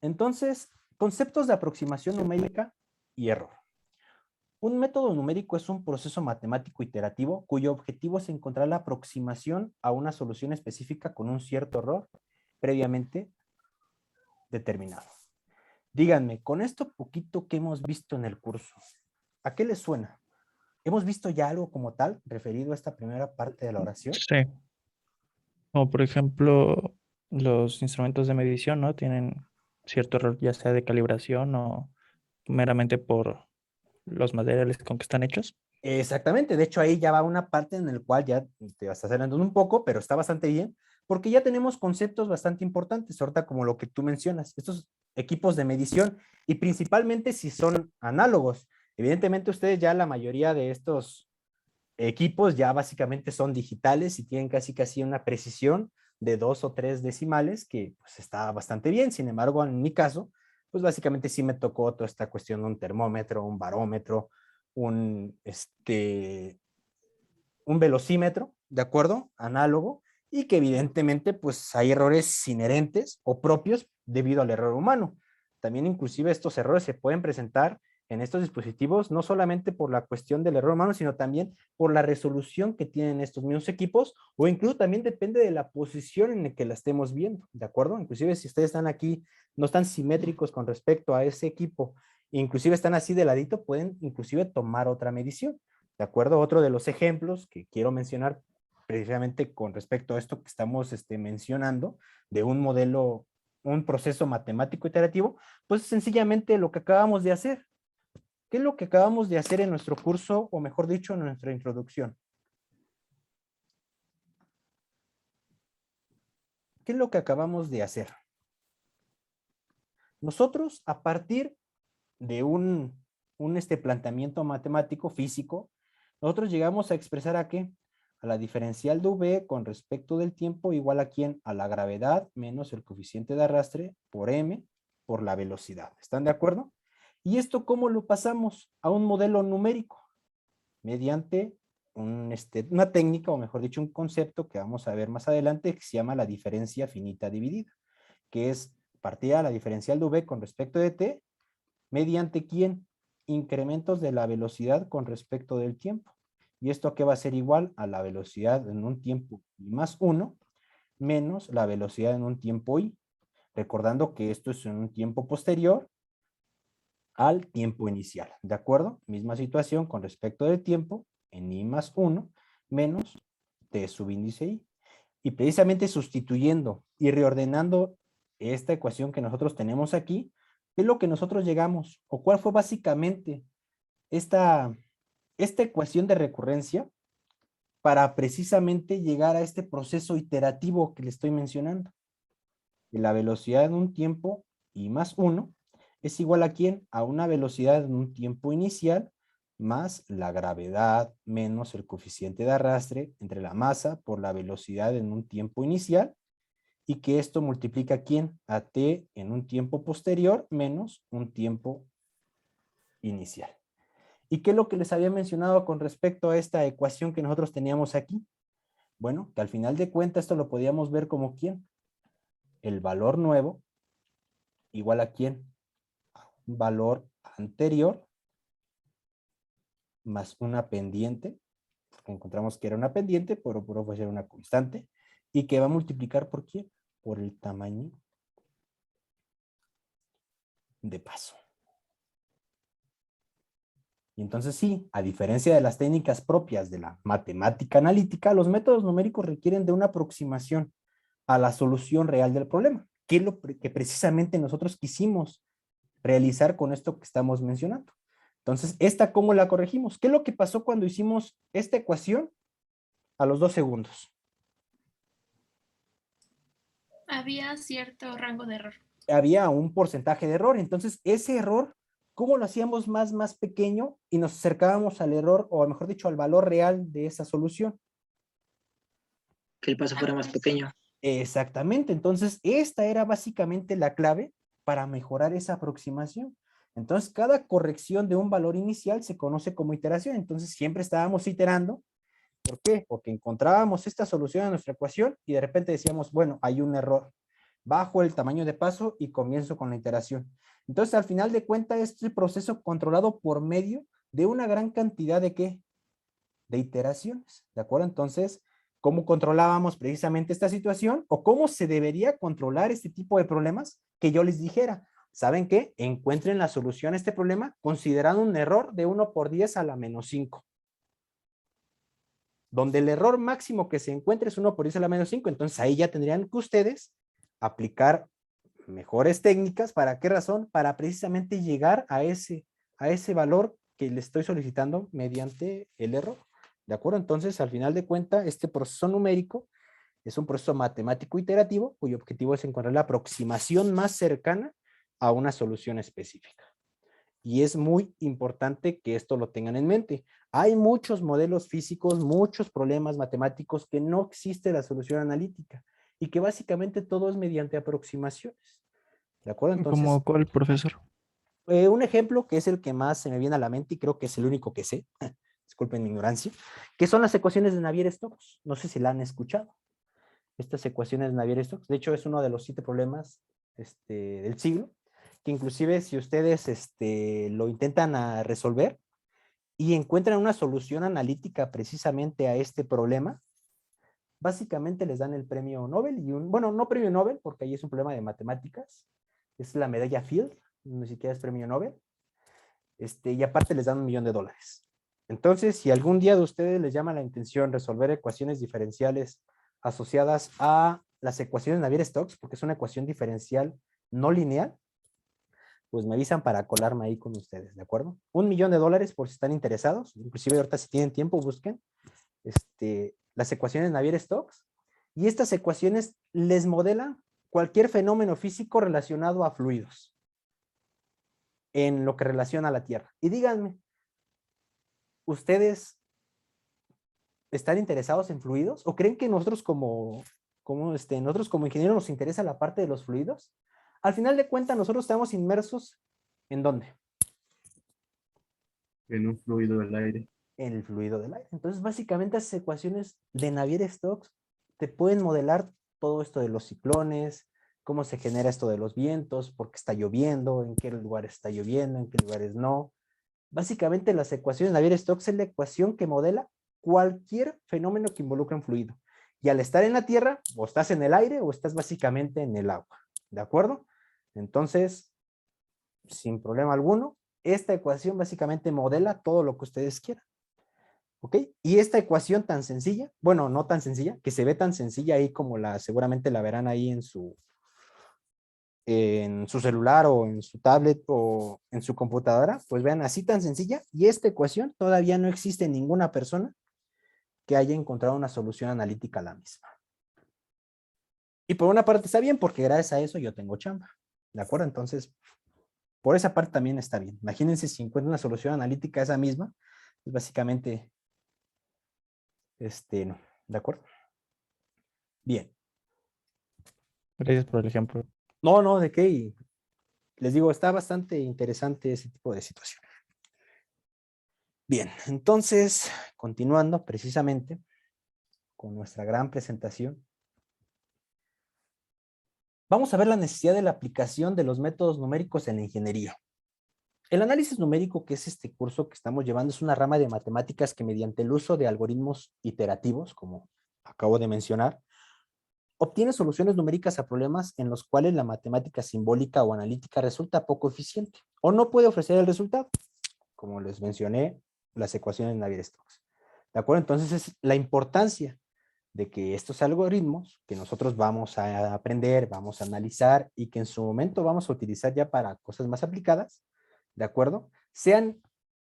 Entonces, conceptos de aproximación numérica y error. Un método numérico es un proceso matemático iterativo cuyo objetivo es encontrar la aproximación a una solución específica con un cierto error previamente determinado. Díganme, con esto poquito que hemos visto en el curso, ¿a qué les suena? ¿Hemos visto ya algo como tal referido a esta primera parte de la oración? Sí, como por ejemplo los instrumentos de medición, ¿no? Tienen cierto error, ya sea de calibración o meramente por los materiales con que están hechos. Exactamente, de hecho ahí ya va una parte en el cual ya te vas adelantando un poco, pero está bastante bien, porque ya tenemos conceptos bastante importantes, ahorita como lo que tú mencionas, estos equipos de medición, y principalmente si son análogos. Evidentemente ustedes ya la mayoría de estos equipos ya básicamente son digitales y tienen casi una precisión de 2 o 3 decimales, que pues está bastante bien. Sin embargo, en mi caso, pues básicamente sí me tocó toda esta cuestión de un termómetro, un barómetro, un, un velocímetro, ¿de acuerdo? Análogo, y que evidentemente pues hay errores inherentes o propios debido al error humano. También inclusive estos errores se pueden presentar en estos dispositivos no solamente por la cuestión del error humano, sino también por la resolución que tienen estos mismos equipos, o incluso también depende de la posición en la que la estemos viendo, ¿de acuerdo? Inclusive si ustedes están aquí, no están simétricos con respecto a ese equipo, inclusive están así de ladito, pueden inclusive tomar otra medición. ¿De acuerdo? Otro de los ejemplos que quiero mencionar precisamente con respecto a esto que estamos mencionando, de un modelo, un proceso matemático iterativo, pues sencillamente lo que acabamos de hacer. ¿Qué es lo que acabamos de hacer en nuestro curso, o mejor dicho, en nuestra introducción? ¿Qué es lo que acabamos de hacer? Nosotros, a partir de un planteamiento matemático, físico, nosotros llegamos a expresar a qué? A la diferencial de V con respecto del tiempo igual a quién? A la gravedad menos el coeficiente de arrastre por M por la velocidad. ¿Están de acuerdo? ¿Y esto cómo lo pasamos a un modelo numérico? Mediante una técnica, o mejor dicho, un concepto que vamos a ver más adelante, que se llama la diferencia finita dividida, que es partida de la diferencial de V con respecto de T, mediante quién? Incrementos de la velocidad con respecto del tiempo. ¿Y esto qué va a ser igual? A la velocidad en un tiempo i más 1 menos la velocidad en un tiempo i. Recordando que esto es en un tiempo posterior al tiempo inicial. ¿De acuerdo? Misma situación con respecto del tiempo en i más 1 menos t subíndice i. Y precisamente sustituyendo y reordenando esta ecuación que nosotros tenemos aquí, ¿qué es lo que nosotros llegamos? ¿O cuál fue básicamente esta, esta ecuación de recurrencia para precisamente llegar a este proceso iterativo que le estoy mencionando? Que la velocidad en un tiempo i más 1 es igual a quién? A una velocidad en un tiempo inicial más la gravedad menos el coeficiente de arrastre entre la masa por la velocidad en un tiempo inicial, y que esto multiplica a quién? A t en un tiempo posterior menos un tiempo inicial. ¿Y qué es lo que les había mencionado con respecto a esta ecuación que nosotros teníamos aquí? Bueno, que al final de cuentas esto lo podíamos ver como quién. El valor nuevo igual a quién? Un valor anterior más una pendiente, porque encontramos que era una pendiente, pero puede ser una constante, y que va a multiplicar por quién? Por el tamaño de paso. Y entonces sí, a diferencia de las técnicas propias de la matemática analítica, los métodos numéricos requieren de una aproximación a la solución real del problema, que es lo que precisamente nosotros quisimos realizar con esto que estamos mencionando. Entonces, ¿esta cómo la corregimos? ¿Qué es lo que pasó cuando hicimos esta ecuación a los 2 segundos? Había cierto rango de error. Había un porcentaje de error. Entonces, ese error, ¿cómo lo hacíamos más pequeño y nos acercábamos al error, o mejor dicho, al valor real de esa solución? Que el paso fuera más pequeño. Exactamente. Entonces, esta era básicamente la clave para mejorar esa aproximación. Entonces, cada corrección de un valor inicial se conoce como iteración. Entonces, siempre estábamos iterando. ¿Por qué? Porque encontrábamos esta solución a nuestra ecuación y de repente decíamos, bueno, hay un error. bajo el tamaño de paso y comienzo con la iteración. Entonces, al final de cuentas, este proceso controlado por medio de una gran cantidad de ¿qué? De iteraciones, ¿de acuerdo? Entonces, ¿cómo controlábamos precisamente esta situación? ¿O cómo se debería controlar este tipo de problemas? Que yo les dijera, ¿saben qué? Encuentren la solución a este problema considerando un error de 1 por 10 a la menos 5. Donde el error máximo que se encuentre es 1 por 10 a la menos 5, entonces ahí ya tendrían que ustedes aplicar mejores técnicas. ¿Para qué razón? Para precisamente llegar a ese valor que le estoy solicitando mediante el error. ¿De acuerdo? Entonces, al final de cuentas, este proceso numérico es un proceso matemático iterativo cuyo objetivo es encontrar la aproximación más cercana a una solución específica. Y es muy importante que esto lo tengan en mente. Hay muchos modelos físicos, muchos problemas matemáticos que no existe la solución analítica y que básicamente todo es mediante aproximaciones. ¿De acuerdo? Entonces, ¿Cómo cuál, profesor? un ejemplo que es el que más se me viene a la mente y creo que es el único que sé, disculpen mi ignorancia, que son las ecuaciones de Navier-Stokes. No sé si la han escuchado. Estas ecuaciones de Navier-Stokes, de hecho es uno de los 7 problemas del siglo, que inclusive si ustedes lo intentan resolver y encuentran una solución analítica precisamente a este problema, básicamente les dan el premio Nobel y bueno, no premio Nobel porque ahí es un problema de matemáticas, es la medalla Field, ni siquiera es premio Nobel, y aparte les dan $1.000.000. Entonces, si algún día de ustedes les llama la atención resolver ecuaciones diferenciales asociadas a las ecuaciones de Navier-Stokes, porque es una ecuación diferencial no lineal, pues me avisan para colarme ahí con ustedes, ¿de acuerdo? $1.000.000 por si están interesados, inclusive ahorita si tienen tiempo busquen las ecuaciones de Navier-Stokes, y estas ecuaciones les modelan cualquier fenómeno físico relacionado a fluidos en lo que relaciona a la Tierra. Y díganme, ¿ustedes están interesados en fluidos? ¿O creen que nosotros nosotros como ingenieros nos interesa la parte de los fluidos? Al final de cuentas, nosotros estamos inmersos ¿en dónde? En un fluido del aire. En el fluido del aire. Entonces, básicamente, esas ecuaciones de Navier-Stokes te pueden modelar todo esto de los ciclones, cómo se genera esto de los vientos, por qué está lloviendo, en qué lugares está lloviendo, en qué lugares no. Básicamente, las ecuaciones de Navier-Stokes es la ecuación que modela cualquier fenómeno que involucre un fluido. Y al estar en la Tierra, o estás en el aire o estás básicamente en el agua. ¿De acuerdo? Entonces, sin problema alguno, esta ecuación básicamente modela todo lo que ustedes quieran. ¿Ok? Y esta ecuación tan sencilla, bueno, no tan sencilla, que se ve tan sencilla ahí como seguramente la verán ahí en su celular o en su tablet o en su computadora, pues vean, así tan sencilla, y esta ecuación todavía no existe ninguna persona que haya encontrado una solución analítica a la misma. Y por una parte está bien, porque gracias a eso yo tengo chamba, ¿de acuerdo? Entonces, por esa parte también está bien. Imagínense si encuentro una solución analítica a esa misma, pues básicamente, no, ¿de acuerdo? Bien. Gracias por el ejemplo. No, ¿de qué? Y les digo, está bastante interesante ese tipo de situación. Bien, entonces, continuando precisamente con nuestra gran presentación, vamos a ver la necesidad de la aplicación de los métodos numéricos en la ingeniería. El análisis numérico, que es este curso que estamos llevando, es una rama de matemáticas que mediante el uso de algoritmos iterativos, como acabo de mencionar, obtiene soluciones numéricas a problemas en los cuales la matemática simbólica o analítica resulta poco eficiente o no puede ofrecer el resultado, como les mencioné, las ecuaciones de Navier-Stokes. ¿De acuerdo? Entonces es la importancia de que estos algoritmos que nosotros vamos a aprender, vamos a analizar y que en su momento vamos a utilizar ya para cosas más aplicadas, ¿de acuerdo? Sean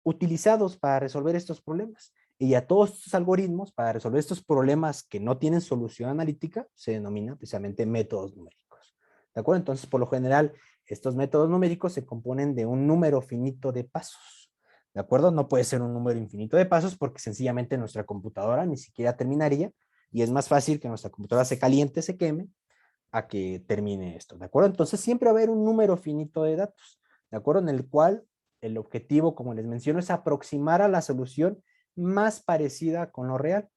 utilizados para resolver estos problemas. Y a todos estos algoritmos, para resolver estos problemas que no tienen solución analítica, se denominan precisamente métodos numéricos. ¿De acuerdo? Entonces, por lo general, estos métodos numéricos se componen de un número finito de pasos. ¿De acuerdo? No puede ser un número infinito de pasos porque sencillamente nuestra computadora ni siquiera terminaría y es más fácil que nuestra computadora se caliente, se queme, a que termine esto. ¿De acuerdo? Entonces, siempre va a haber un número finito de datos, ¿de acuerdo? En el cual el objetivo, como les menciono, es aproximar a la solución más parecida con lo real.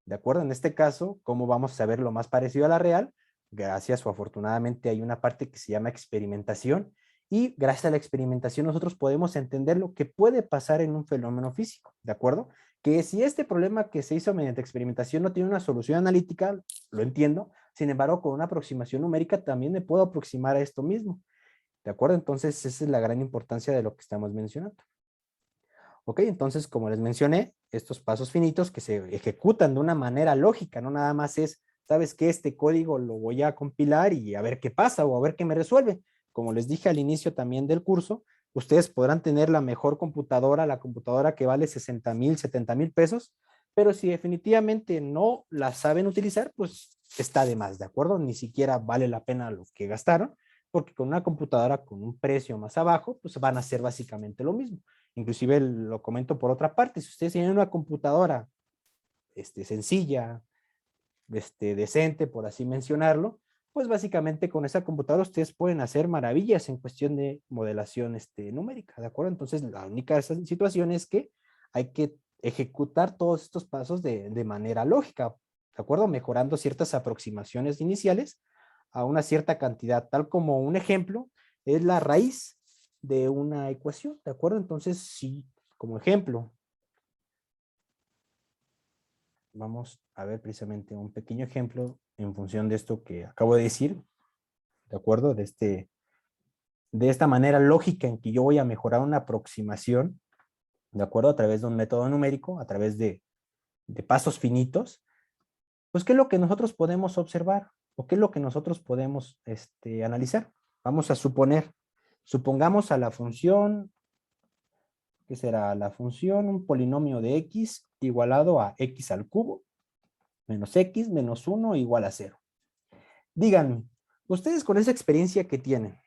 ¿De acuerdo? En este caso, ¿cómo vamos a saber lo más parecido a la real? gracias o afortunadamente hay una parte que se llama experimentación, y gracias a la experimentación nosotros podemos entender lo que puede pasar en un fenómeno físico, ¿de acuerdo? Que si este problema que se hizo mediante experimentación no tiene una solución analítica, lo entiendo, sin embargo, con una aproximación numérica también me puedo aproximar a esto mismo, ¿de acuerdo? Entonces, esa es la gran importancia de lo que estamos mencionando. Ok, entonces, como les mencioné, estos pasos finitos que se ejecutan de una manera lógica, no nada más es, ¿sabes qué? Este código lo voy a compilar y a ver qué pasa o a ver qué me resuelve. Como les dije al inicio también del curso, ustedes podrán tener la mejor computadora, la computadora que vale 60,000, 70,000 pesos, pero si definitivamente no la saben utilizar, pues está de más, ¿de acuerdo? Ni siquiera vale la pena lo que gastaron, porque con una computadora con un precio más abajo, pues van a hacer básicamente lo mismo. Inclusive lo comento por otra parte, si ustedes tienen una computadora sencilla, decente, por así mencionarlo, pues básicamente con esa computadora ustedes pueden hacer maravillas en cuestión de modelación numérica, ¿de acuerdo? Entonces la única situación es que hay que ejecutar todos estos pasos de manera lógica, ¿de acuerdo? Mejorando ciertas aproximaciones iniciales a una cierta cantidad, tal como un ejemplo es la raíz de una ecuación, ¿de acuerdo? Entonces, si como ejemplo, vamos a ver precisamente un pequeño ejemplo en función de esto que acabo de decir, ¿de acuerdo? De esta manera lógica en que yo voy a mejorar una aproximación, ¿de acuerdo? A través de un método numérico, a través de pasos finitos, pues ¿qué es lo que nosotros podemos observar? ¿O qué es lo que nosotros podemos analizar? Vamos a supongamos a la función, ¿qué será? La función, un polinomio de x igualado a x al cubo, menos x menos 1 igual a 0. Díganme, ustedes con esa experiencia que tienen,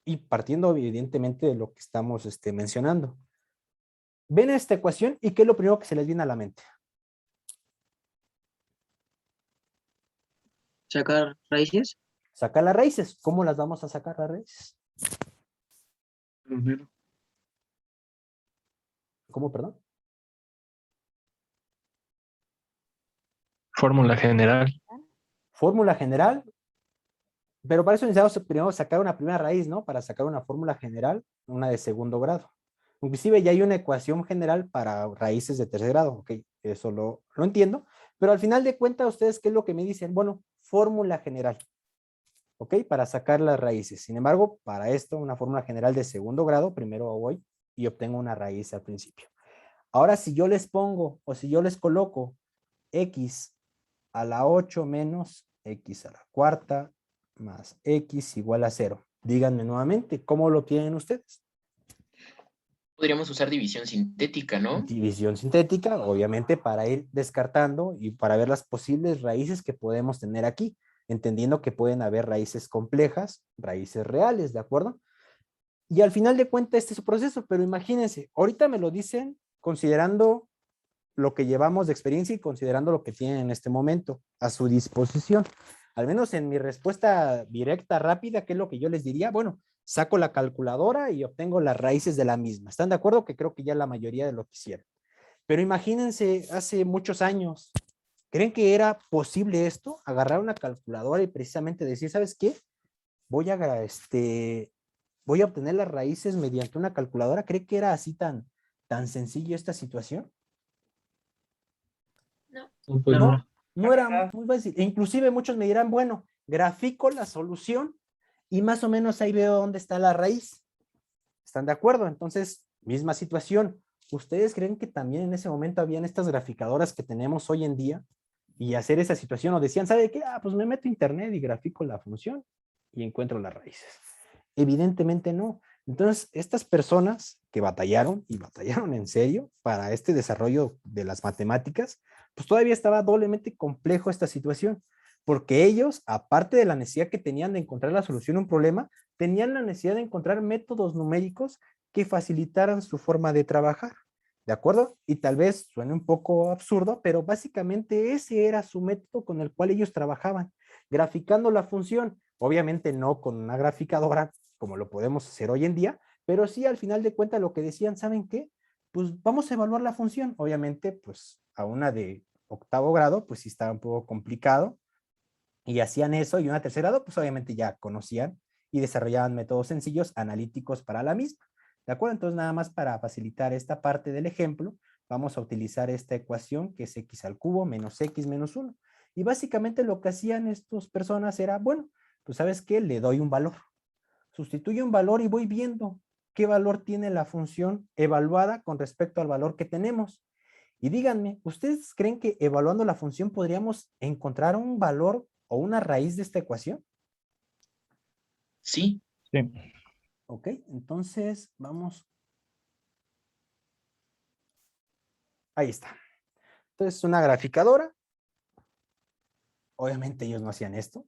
y partiendo evidentemente de lo que estamos mencionando, ven esta ecuación y ¿qué es lo primero que se les viene a la mente? Sacar raíces. Sacar las raíces. ¿Cómo las vamos a sacar las raíces? ¿Cómo, perdón? Fórmula general. Fórmula general, pero para eso necesitamos primero sacar una primera raíz, ¿no? Para sacar una fórmula general, una de segundo grado. Inclusive ya hay una ecuación general para raíces de tercer grado, ok, eso lo entiendo, pero al final de cuentas, ¿ustedes qué es lo que me dicen? Bueno, fórmula general, ok, para sacar las raíces. Sin embargo, para esto, una fórmula general de segundo grado, primero voy y obtengo una raíz al principio. Ahora, si yo les pongo, o si yo les coloco x a la 8 menos x a la cuarta más x igual a 0. Díganme nuevamente, ¿cómo lo tienen ustedes? Podríamos usar división sintética, ¿no? División sintética, obviamente, para ir descartando y para ver las posibles raíces que podemos tener aquí, entendiendo que pueden haber raíces complejas, raíces reales, ¿de acuerdo? Y al final de cuentas este es su proceso, pero imagínense, ahorita me lo dicen considerando lo que llevamos de experiencia y considerando lo que tienen en este momento a su disposición. Al menos en mi respuesta directa, rápida, ¿qué es lo que yo les diría? Bueno, saco la calculadora y obtengo las raíces de la misma. ¿Están de acuerdo? Que creo que ya la mayoría de lo quisieron. Pero imagínense, hace muchos años, ¿creen que era posible esto? Agarrar una calculadora y precisamente decir, ¿sabes qué? Voy a obtener las raíces mediante una calculadora. ¿Cree que era así tan sencillo esta situación? No. Pues No, no era muy fácil. E inclusive muchos me dirán, bueno, grafico la solución y más o menos ahí veo dónde está la raíz. ¿Están de acuerdo? Entonces, misma situación. ¿Ustedes creen que también en ese momento habían estas graficadoras que tenemos hoy en día y hacer esa situación? O decían, ¿sabe qué? Pues me meto a internet y grafico la función y encuentro las raíces. Evidentemente no. Entonces, estas personas que batallaron y batallaron en serio para este desarrollo de las matemáticas, pues todavía estaba doblemente complejo esta situación, porque ellos, aparte de la necesidad que tenían de encontrar la solución a un problema, tenían la necesidad de encontrar métodos numéricos que facilitaran su forma de trabajar, ¿de acuerdo? Y tal vez suene un poco absurdo, pero básicamente ese era su método con el cual ellos trabajaban, graficando la función, obviamente no con una graficadora como lo podemos hacer hoy en día, pero sí al final de cuentas lo que decían, ¿saben qué? Pues vamos a evaluar la función, obviamente pues a una de octavo grado, pues sí está un poco complicado, Y hacían eso, y una tercer grado, pues obviamente ya conocían y desarrollaban métodos sencillos analíticos para la misma. ¿De acuerdo? Entonces, nada más para facilitar esta parte del ejemplo, vamos a utilizar esta ecuación que es x al cubo menos x menos 1. Y básicamente lo que hacían estas personas era, bueno, pues ¿sabes qué? Le doy un valor. Sustituyo un valor y voy viendo qué valor tiene la función evaluada con respecto al valor que tenemos. Y díganme, ¿ustedes creen que evaluando la función podríamos encontrar un valor o una raíz de esta ecuación? Sí, Sí. Ok, entonces vamos. Ahí está. Entonces, una graficadora. Obviamente ellos no hacían esto.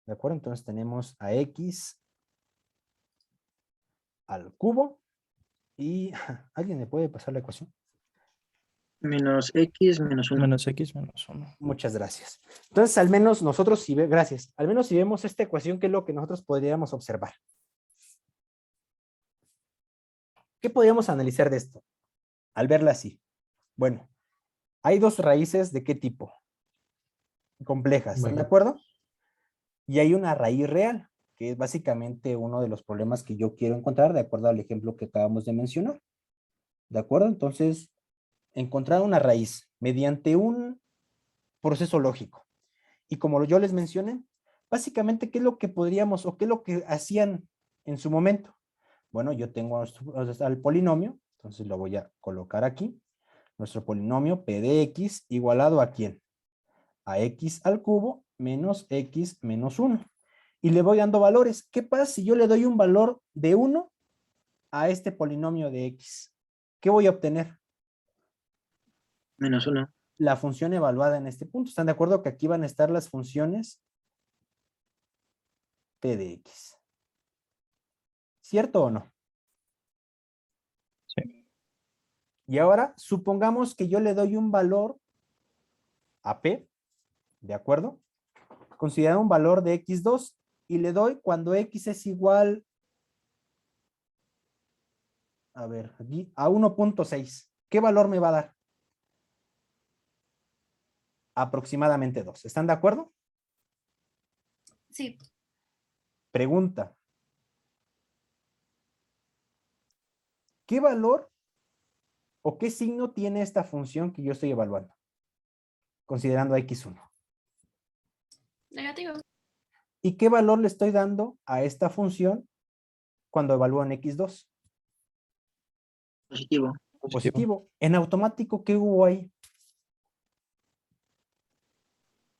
¿De acuerdo? Entonces tenemos a x al cubo. Y ¿alguien me puede pasar la ecuación? Menos x menos 1. Menos x menos 1. Muchas gracias. Entonces, al menos nosotros, gracias. Al menos si vemos esta ecuación, ¿qué es lo que nosotros podríamos observar? ¿Qué podríamos analizar de esto? Al verla así. Bueno, hay dos raíces de qué tipo? Complejas, ¿están de acuerdo? Y hay una raíz real, que es básicamente uno de los problemas que yo quiero encontrar de acuerdo al ejemplo que acabamos de mencionar. ¿De acuerdo? Entonces, encontrar una raíz mediante un proceso lógico. Y como yo les mencioné, básicamente, ¿qué es lo que podríamos o qué es lo que hacían en su momento? Bueno, yo tengo al polinomio, entonces lo voy a colocar aquí. Nuestro polinomio P de X igualado ¿a quién? A X al cubo menos X menos 1. Y le voy dando valores. ¿Qué pasa si yo le doy un valor de 1 a este polinomio de X? ¿Qué voy a obtener? Menos 1. La función evaluada en este punto. ¿Están de acuerdo que aquí van a estar las funciones P de X? ¿Cierto o no? Sí. Y ahora, supongamos que yo le doy un valor a P, ¿de acuerdo? Considera un valor de X2 y le doy cuando X es igual, a ver, aquí, a 1.6. ¿Qué valor me va a dar? Aproximadamente 2. ¿Están de acuerdo? Sí, Pregunta. ¿Qué valor o qué signo tiene esta función que yo estoy evaluando? Considerando a X1. negativo. ¿Y qué valor le estoy dando a esta función cuando evalúo en X2? Positivo. Positivo. En automático, ¿qué hubo ahí?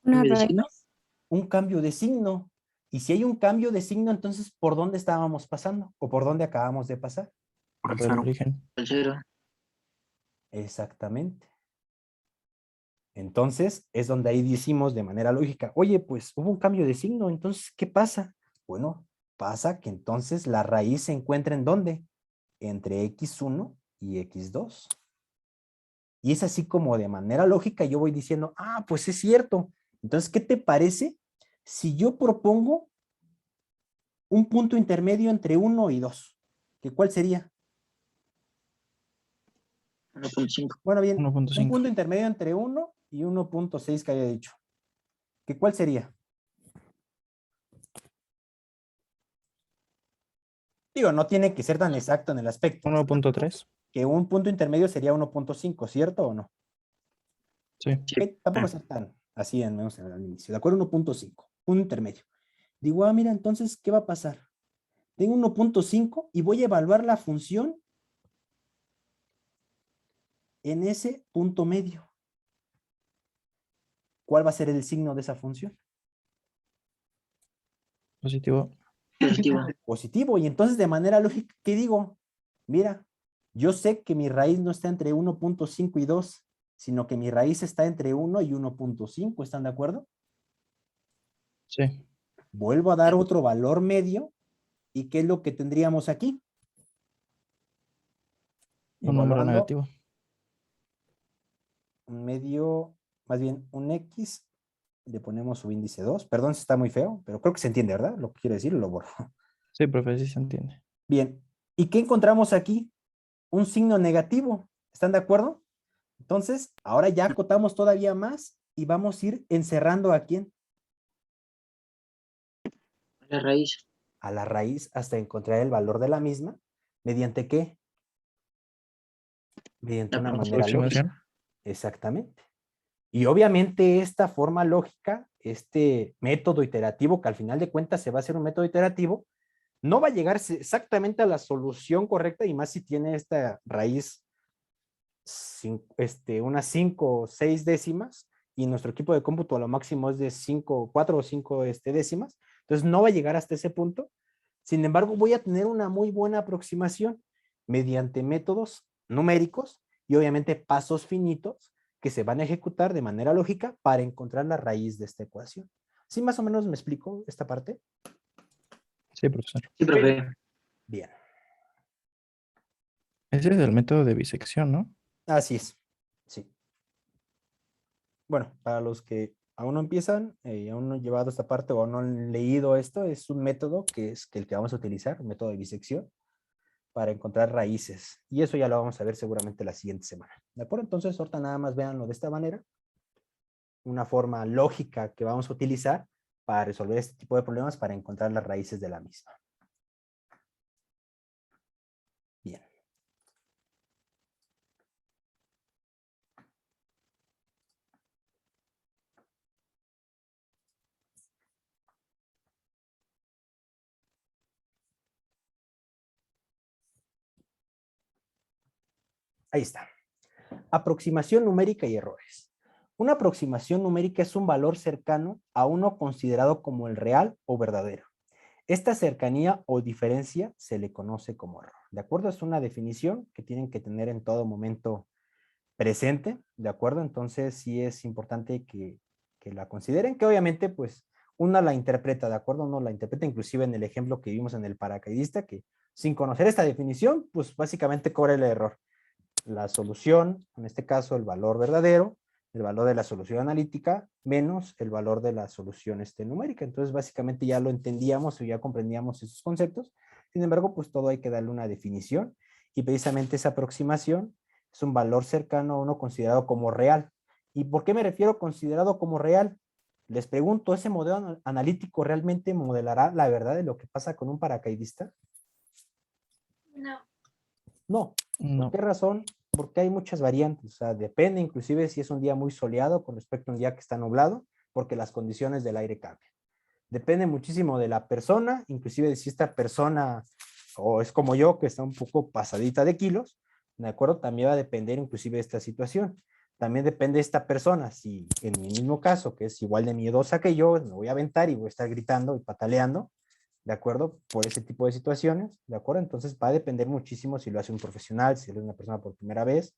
¿Cambio de signo? Un cambio de signo. Y si hay un cambio de signo, entonces, ¿por dónde estábamos pasando? ¿O por dónde acabamos de pasar? Por el origen. El 0. Exactamente. Entonces, es donde ahí decimos de manera lógica, oye, pues hubo un cambio de signo, entonces, ¿qué pasa? Bueno, pasa que entonces la raíz se encuentra ¿en dónde? Entre X1 y X2. Y es así como de manera lógica yo voy diciendo, ah, pues es cierto. Entonces, ¿qué te parece si yo propongo un punto intermedio entre 1 y 2? ¿Qué cuál sería? 1.5. Bueno, bien, un 1.5. punto intermedio entre 1 y 1.6 que había dicho. ¿Qué cuál sería? Digo, no tiene que ser tan exacto en el aspecto. 1.3. Que un punto intermedio sería 1.5, ¿cierto o no? Sí. Sí. Ok, tampoco es tan así al menos en el inicio. ¿De acuerdo? 1.5, un intermedio. Digo, ah, mira, entonces, ¿qué va a pasar? Tengo 1.5 y voy a evaluar la función en ese punto medio. ¿Cuál va a ser el signo de esa función? Positivo. Positivo. Positivo. Y entonces, de manera lógica, ¿qué digo? Mira, yo sé que mi raíz no está entre 1.5 y 2, sino que mi raíz está entre 1 y 1.5. ¿Están de acuerdo? Sí. Vuelvo a dar otro valor medio. ¿Y qué es lo que tendríamos aquí? Un número Evaluando negativo. un medio, más bien un X, le ponemos su índice 2. Perdón si está muy feo, pero creo que se entiende, ¿verdad? Lo que quiere decir, lo borro. Sí, profe, sí se entiende. Bien. ¿Y qué encontramos aquí? Un signo negativo. ¿Están de acuerdo? Entonces, ahora ya acotamos todavía más y vamos a ir encerrando ¿a quién? La raíz. A la raíz hasta encontrar el valor de la misma. ¿Mediante qué? Mediante La una manera aproximación. lógica. Exactamente. Y obviamente esta forma lógica, este método iterativo, que al final de cuentas se va a hacer un método iterativo, no va a llegar exactamente a la solución correcta, y más si tiene esta raíz unas 5 o 6 décimas, y nuestro equipo de cómputo a lo máximo es de 5, 4 o 5 décimas, entonces no va a llegar hasta ese punto. Sin embargo, voy a tener una muy buena aproximación mediante métodos numéricos y obviamente pasos finitos que se van a ejecutar de manera lógica para encontrar la raíz de esta ecuación. ¿Sí más o menos me explico esta parte? Sí, profesor. Sí, profe. Bien. Ese es el método de bisección, ¿no? Así es. Sí. Bueno, para los que aún no empiezan, aún no han llevado esta parte o aún no han leído esto, es un método que es el que vamos a utilizar, un método de bisección, para encontrar raíces. Y eso ya lo vamos a ver seguramente la siguiente semana. ¿De acuerdo? Entonces, ahorita nada más véanlo de esta manera. Una forma lógica que vamos a utilizar para resolver este tipo de problemas, para encontrar las raíces de la misma. Bien. Ahí está. Aproximación numérica y errores. Una aproximación numérica es un valor cercano a uno considerado como el real o verdadero. Esta cercanía o diferencia se le conoce como error. ¿De acuerdo? Es una definición que tienen que tener en todo momento presente. ¿De acuerdo? Entonces sí es importante que la consideren, que obviamente pues una la interpreta, ¿de acuerdo? Uno la interpreta inclusive en el ejemplo que vimos en el paracaidista, que sin conocer esta definición, pues básicamente cobra el error. La solución, en este caso el valor verdadero, el valor de la solución analítica, menos el valor de la solución numérica. Entonces, básicamente ya lo entendíamos o ya comprendíamos esos conceptos. Sin embargo, pues todo hay que darle una definición, y precisamente esa aproximación es un valor cercano a uno considerado como real. ¿Y por qué me refiero considerado como real? Les pregunto, ¿ese modelo analítico realmente modelará la verdad de lo que pasa con un paracaidista? No. No. ¿Por No. qué razón? Porque hay muchas variantes, o sea, depende inclusive si es un día muy soleado con respecto a un día que está nublado, porque las condiciones del aire cambian. Depende muchísimo de la persona, inclusive de si esta persona o es como yo, que está un poco pasadita de kilos, ¿de acuerdo? También va a depender inclusive de esta situación. También depende de esta persona, si en mi mismo caso, que es igual de miedosa que yo, me voy a aventar y voy a estar gritando y pataleando, ¿de acuerdo? Por ese tipo de situaciones, ¿de acuerdo? Entonces va a depender muchísimo si lo hace un profesional, si lo hace una persona por primera vez,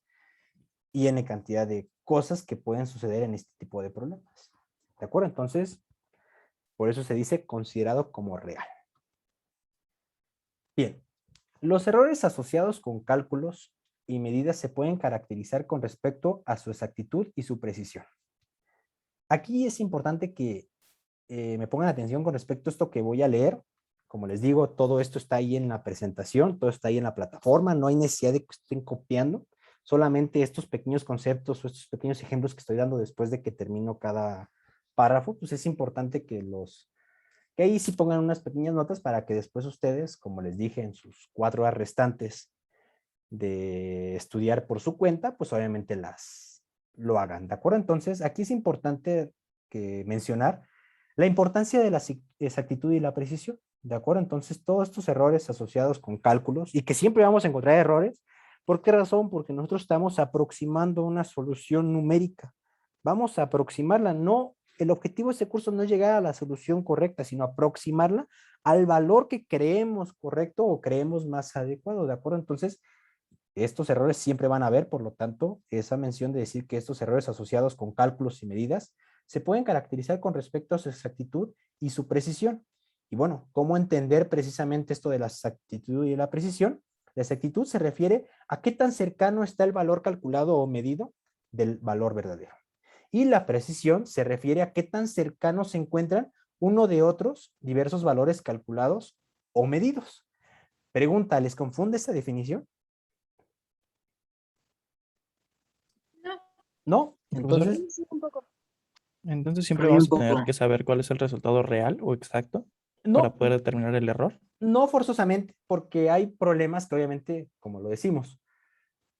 y N cantidad de cosas que pueden suceder en este tipo de problemas. ¿De acuerdo? Entonces, por eso se dice considerado como real. Bien, los errores asociados con cálculos y medidas se pueden caracterizar con respecto a su exactitud y su precisión. Aquí es importante que me pongan atención con respecto a esto que voy a leer. Como les digo, todo esto está ahí en la presentación, todo está ahí en la plataforma, no hay necesidad de que estén copiando, solamente estos pequeños conceptos o estos pequeños ejemplos que estoy dando después de que termino cada párrafo, pues es importante que ahí sí pongan unas pequeñas notas para que después ustedes, como les dije, en sus 4 horas restantes de estudiar por su cuenta, pues obviamente lo hagan, ¿de acuerdo? Entonces, aquí es importante mencionar la importancia de la exactitud y la precisión, ¿de acuerdo? Entonces, todos estos errores asociados con cálculos, y que siempre vamos a encontrar errores, ¿por qué razón? Porque nosotros estamos aproximando una solución numérica. Vamos a aproximarla, no, el objetivo de este curso no es llegar a la solución correcta, sino aproximarla al valor que creemos correcto o creemos más adecuado, ¿de acuerdo? Entonces, estos errores siempre van a haber, por lo tanto, esa mención de decir que estos errores asociados con cálculos y medidas se pueden caracterizar con respecto a su exactitud y su precisión. Y bueno, ¿cómo entender precisamente esto de la exactitud y la precisión? La exactitud se refiere a qué tan cercano está el valor calculado o medido del valor verdadero. Y la precisión se refiere a qué tan cercanos se encuentran uno de otros diversos valores calculados o medidos. Pregunta, ¿les confunde esta definición? No. ¿No? Profesor, Entonces, Sí, un poco. Entonces siempre Hay un vamos a tener poco. que saber cuál es el resultado real o exacto para No, poder determinar el error. no forzosamente, porque hay problemas que obviamente, como lo decimos,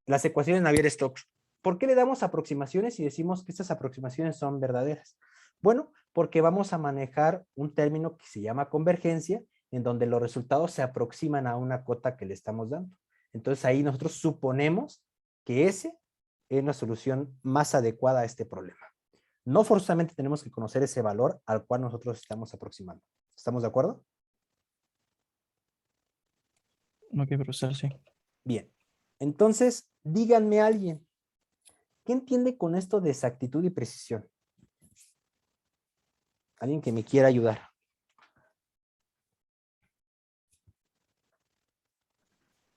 las ecuaciones Navier-Stokes. ¿Por qué le damos aproximaciones y decimos que estas aproximaciones son verdaderas? Bueno, porque vamos a manejar un término que se llama convergencia, en donde los resultados se aproximan a una cota que le estamos dando. Entonces ahí nosotros suponemos que ese es una solución más adecuada a este problema. No forzosamente tenemos que conocer ese valor al cual nosotros estamos aproximando. ¿Estamos de acuerdo? Ok, profesor, sí. Bien. Entonces, díganme a alguien, ¿qué entiende con esto de exactitud y precisión? Alguien que me quiera ayudar.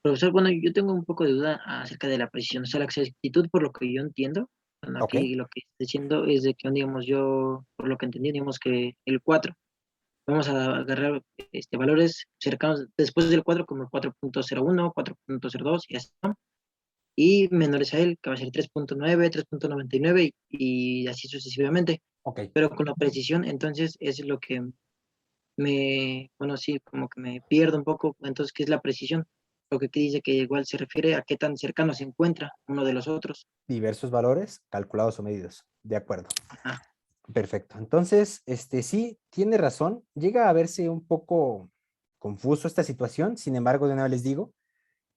Profesor, bueno, yo tengo un poco de duda acerca de la precisión, o sea, la exactitud, por lo que yo entiendo, bueno, Ok. aquí lo que estoy diciendo es de que, digamos, yo, por lo que entendí, digamos que el 4 vamos a agarrar valores cercanos después del 4 como el 4.01, 4.02 y así, ¿no? Y menores a él, que va a ser 3.9, 3.99 y así sucesivamente. Ok. Pero con la precisión, entonces, es lo que bueno, sí, como que me pierdo un poco. Entonces, ¿qué es la precisión? Lo que aquí dice que igual se refiere a qué tan cercano se encuentra uno de los otros. Diversos valores calculados o medidos. De acuerdo. Ajá. Perfecto. Entonces, sí, tiene razón. Llega a verse un poco confuso esta situación. Sin embargo, de una vez les digo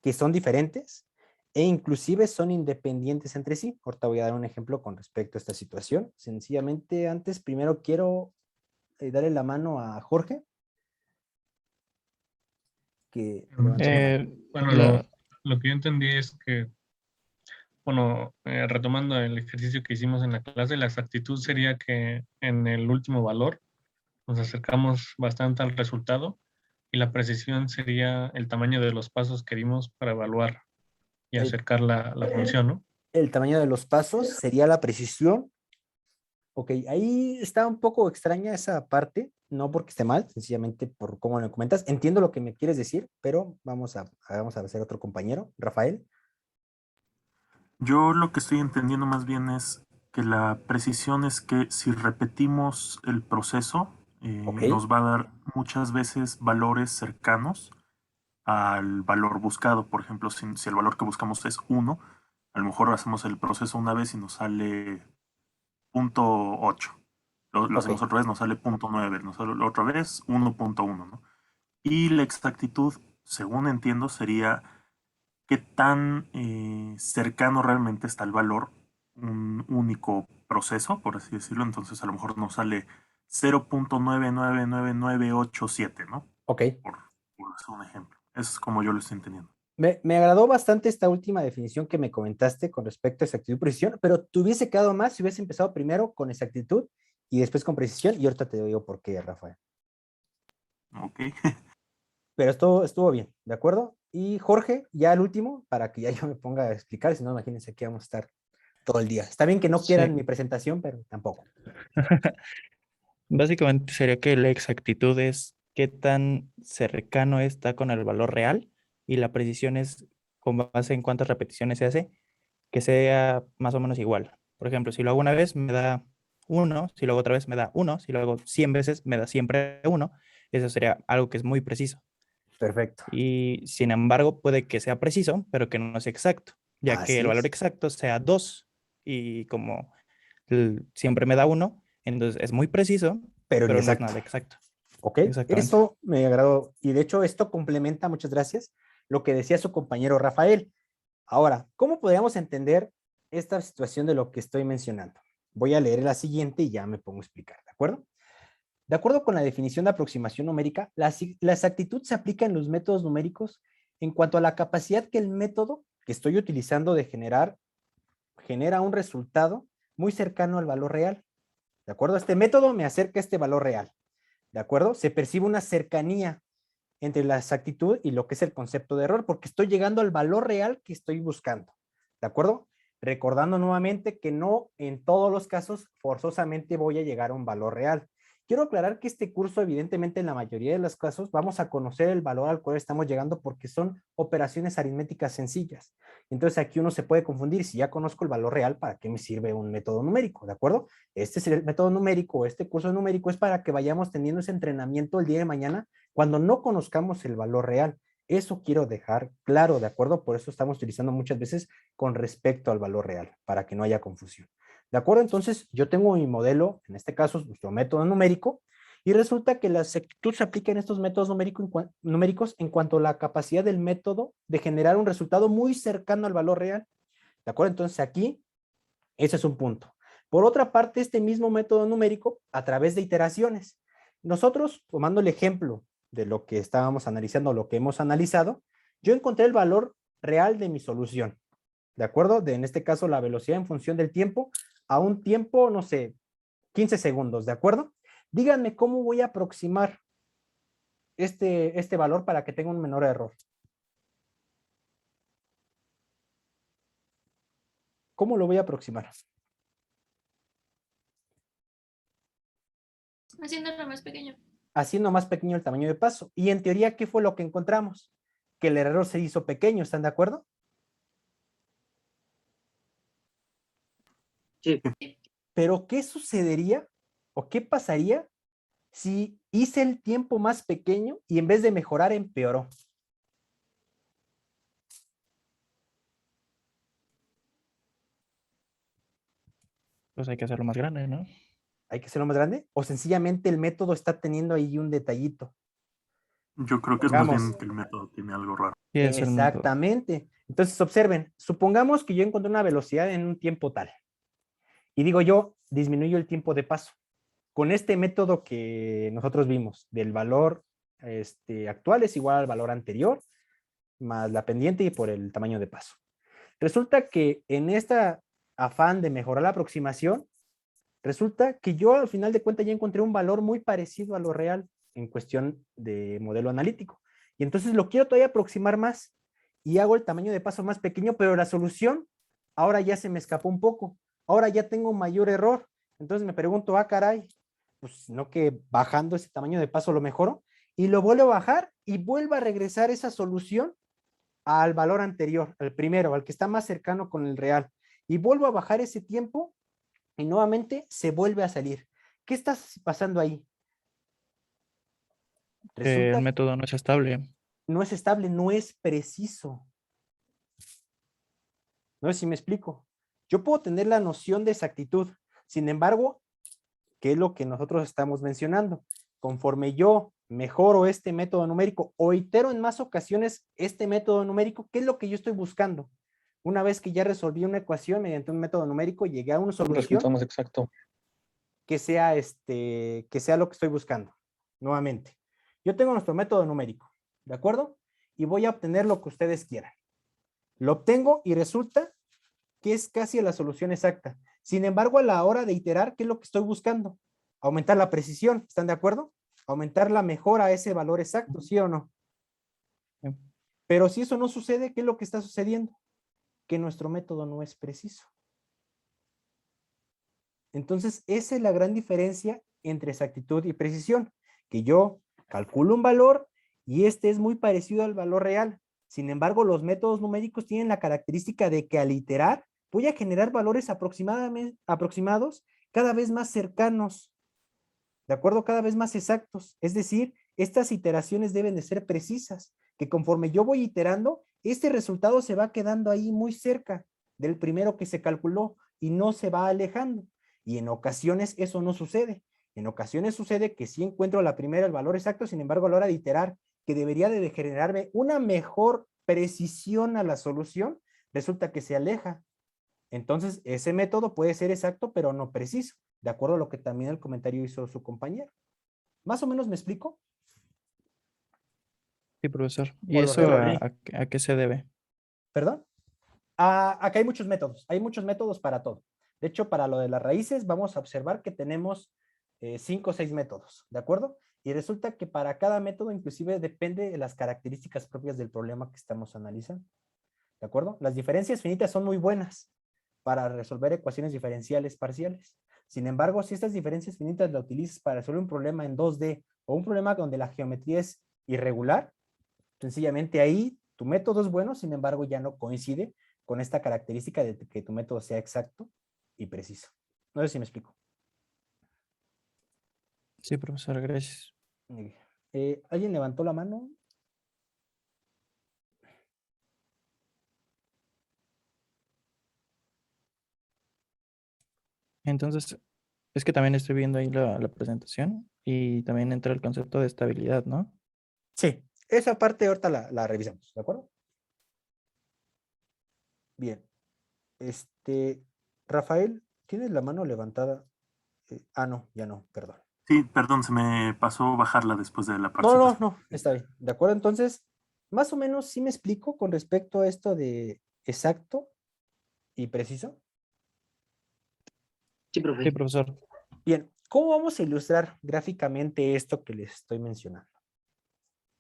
que son diferentes e inclusive son independientes entre sí. Ahorita voy a dar un ejemplo con respecto a esta situación. Sencillamente, antes, primero quiero darle la mano a Jorge, que levantó la mano. Bueno, La- lo que yo entendí es que, bueno, retomando el ejercicio que hicimos en la clase, la exactitud sería que en el último valor nos acercamos bastante al resultado y la precisión sería el tamaño de los pasos que dimos para evaluar y El, acercar la función, ¿no? el tamaño de los pasos sería la precisión. Ok, ahí está un poco extraña esa parte, no porque esté mal, sencillamente por cómo lo comentas. Entiendo lo que me quieres decir, pero vamos a hacer otro compañero, Rafael. Yo lo que estoy entendiendo más bien es que la precisión es que si repetimos el proceso, Ok, nos va a dar muchas veces valores cercanos al valor buscado. Por ejemplo, si el valor que buscamos es 1, a lo mejor hacemos el proceso una vez y nos sale 0.8. Lo ok, hacemos otra vez, nos sale 0.9, nos sale otra vez 1.1, ¿no? Y la exactitud, según entiendo, sería qué tan cercano realmente está el valor, un único proceso, por así decirlo. Entonces a lo mejor nos sale 0.99997, ¿no? ok. Por hacer un ejemplo. Eso es como yo lo estoy entendiendo. Me agradó bastante esta última definición que me comentaste con respecto a exactitud y precisión, pero te hubiese quedado más si hubiese empezado primero con exactitud y después con precisión, y ahorita te digo por qué, Rafael. Ok. Pero estuvo bien, ¿de acuerdo? Y Jorge, ya el último, para que ya yo me ponga a explicar, si no, imagínense que vamos a estar todo el día. Está bien que no quieran sí. mi presentación, pero tampoco. Básicamente sería que la exactitud es qué tan cercano está con el valor real y la precisión es con base en cuántas repeticiones se hace, que sea más o menos igual. Por ejemplo, si lo hago una vez me da 1, si lo hago otra vez me da 1, si lo hago 100 veces me da siempre 1. Eso sería algo que es muy preciso. Perfecto. Y sin embargo, puede que sea preciso, pero que no sea exacto, ya que Así el valor es. exacto sea 2 y como siempre me da 1, entonces es muy preciso, Pero pero no es inexacto. nada exacto. ¿Ok? Exactamente. Eso me agradó. Y de hecho, esto complementa, muchas gracias, lo que decía su compañero Rafael. Ahora, ¿cómo podríamos entender esta situación de lo que estoy mencionando? Voy a leer la siguiente y ya me pongo a explicar, ¿de acuerdo? De acuerdo con la definición de aproximación numérica, la exactitud se aplica en los métodos numéricos en cuanto a la capacidad que el método que estoy utilizando de genera un resultado muy cercano al valor real. ¿De acuerdo? Este método me acerca a este valor real. ¿De acuerdo? Se percibe una cercanía entre la exactitud y lo que es el concepto de error, porque estoy llegando al valor real que estoy buscando. ¿De acuerdo? Recordando nuevamente que no en todos los casos forzosamente voy a llegar a un valor real. quiero aclarar que este curso, evidentemente, en la mayoría de los casos, vamos a conocer el valor al cual estamos llegando porque son operaciones aritméticas sencillas. Entonces, aquí uno se puede confundir. Si ya conozco el valor real, ¿para qué me sirve un método numérico? ¿De acuerdo? Este es el método numérico, este curso numérico es para que vayamos teniendo ese entrenamiento el día de mañana cuando no conozcamos el valor real. Eso quiero dejar claro, ¿de acuerdo? Por eso estamos utilizando muchas veces con respecto al valor real, para que no haya confusión. ¿De acuerdo? Entonces, yo tengo mi modelo, en este caso, es nuestro método numérico, y resulta que la exactitud se aplica en estos métodos numéricos en cuanto a la capacidad del método de generar un resultado muy cercano al valor real. ¿De acuerdo? Entonces, aquí, ese es un punto. Por otra parte, este mismo método numérico, a través de iteraciones. Nosotros, tomando el ejemplo de lo que estábamos analizando, lo que hemos analizado, yo encontré el valor real de mi solución. ¿De acuerdo? En este caso, la velocidad en función del tiempo a un tiempo, no sé, 15 segundos, ¿de acuerdo? Díganme cómo voy a aproximar este valor para que tenga un menor error. ¿Cómo lo voy a aproximar? Haciéndolo más pequeño. Haciendo más pequeño el tamaño de paso. Y en teoría, ¿qué fue lo que encontramos? Que el error se hizo pequeño, ¿están de acuerdo? Sí. Pero, ¿qué sucedería o qué pasaría si hice el tiempo más pequeño y en vez de mejorar, empeoró? Pues hay que hacerlo más grande, ¿no? ¿Hay que hacerlo más grande? ¿O sencillamente el método está teniendo ahí un detallito? Yo creo que es más Pongamos. bien que el método tiene algo raro. Y es el método. Exactamente. Entonces, observen, supongamos que yo encontré una velocidad en un tiempo tal. Y digo yo, disminuyo el tiempo de paso. Con este método que nosotros vimos, del valor actual es igual al valor anterior, más la pendiente y por el tamaño de paso. Resulta que en esta afán de mejorar la aproximación, resulta que yo al final de cuentas ya encontré un valor muy parecido a lo real en cuestión de modelo analítico. Y entonces lo quiero todavía aproximar más y hago el tamaño de paso más pequeño, pero la solución ahora ya se me escapó un poco. Ahora ya tengo mayor error. Entonces me pregunto, caray, pues no que bajando ese tamaño de paso lo mejoro y lo vuelvo a bajar y vuelvo a regresar esa solución al valor anterior, al primero, al que está más cercano con el real. Y vuelvo a bajar ese tiempo y nuevamente se vuelve a salir. ¿Qué está pasando ahí? El Resulta que método no es estable. no es estable, no es preciso. No sé si me explico. Yo puedo tener la noción de exactitud, sin embargo, ¿qué es lo que nosotros estamos mencionando? Conforme yo mejoro este método numérico o itero en más ocasiones este método numérico, ¿qué es lo que yo estoy buscando? Una vez que ya resolví una ecuación mediante un método numérico, llegué a una Un solución resultado más exacto. que sea lo que estoy buscando. Nuevamente, yo tengo nuestro método numérico, ¿de acuerdo? Y voy a obtener lo que ustedes quieran. Lo obtengo y resulta que es casi la solución exacta. Sin embargo, a la hora de iterar, ¿qué es lo que estoy buscando? Aumentar la precisión, ¿están de acuerdo? Aumentar la mejora a ese valor exacto, ¿sí o no? Sí. Pero si eso no sucede, ¿qué es lo que está sucediendo? Que nuestro método no es preciso. Entonces, esa es la gran diferencia entre exactitud y precisión, que yo calculo un valor y este es muy parecido al valor real. Sin embargo, los métodos numéricos tienen la característica de que al iterar voy a generar valores aproximados cada vez más cercanos, ¿de acuerdo? Cada vez más exactos. Es decir, estas iteraciones deben de ser precisas, que conforme yo voy iterando, este resultado se va quedando ahí muy cerca del primero que se calculó y no se va alejando. Y en ocasiones eso no sucede. En ocasiones sucede que sí encuentro la primera el valor exacto, sin embargo, a la hora de iterar, que debería de generarme una mejor precisión a la solución, resulta que se aleja. Entonces, ese método puede ser exacto, pero no preciso, de acuerdo a lo que también el comentario hizo su compañero. ¿Más o menos me explico? Sí, profesor. ¿Y Puedo eso hacerlo. a qué se debe? ¿Perdón? Acá hay muchos métodos para todo. De hecho, para lo de las raíces vamos a observar que tenemos 5 o 6 métodos, ¿de acuerdo? Y resulta que para cada método inclusive depende de las características propias del problema que estamos analizando, ¿de acuerdo? Las diferencias finitas son muy buenas para resolver ecuaciones diferenciales parciales. Sin embargo, si estas diferencias finitas las utilizas para resolver un problema en 2D o un problema donde la geometría es irregular, sencillamente ahí tu método es bueno, sin embargo ya no coincide con esta característica de que tu método sea exacto y preciso. No sé si me explico. Sí, profesor, gracias. ¿Alguien levantó la mano? Entonces, es que también estoy viendo ahí la presentación y también entra el concepto de estabilidad, ¿no? Sí, esa parte ahorita la revisamos, ¿de acuerdo? Bien. Rafael, ¿tienes la mano levantada? No, ya no, perdón. Sí, perdón, se me pasó bajarla después de la No, participación. no, está bien. ¿De acuerdo? Entonces, más o menos sí me explico con respecto a esto de exacto y preciso. Sí, profe. Sí, profesor. Bien, ¿cómo vamos a ilustrar gráficamente esto que les estoy mencionando?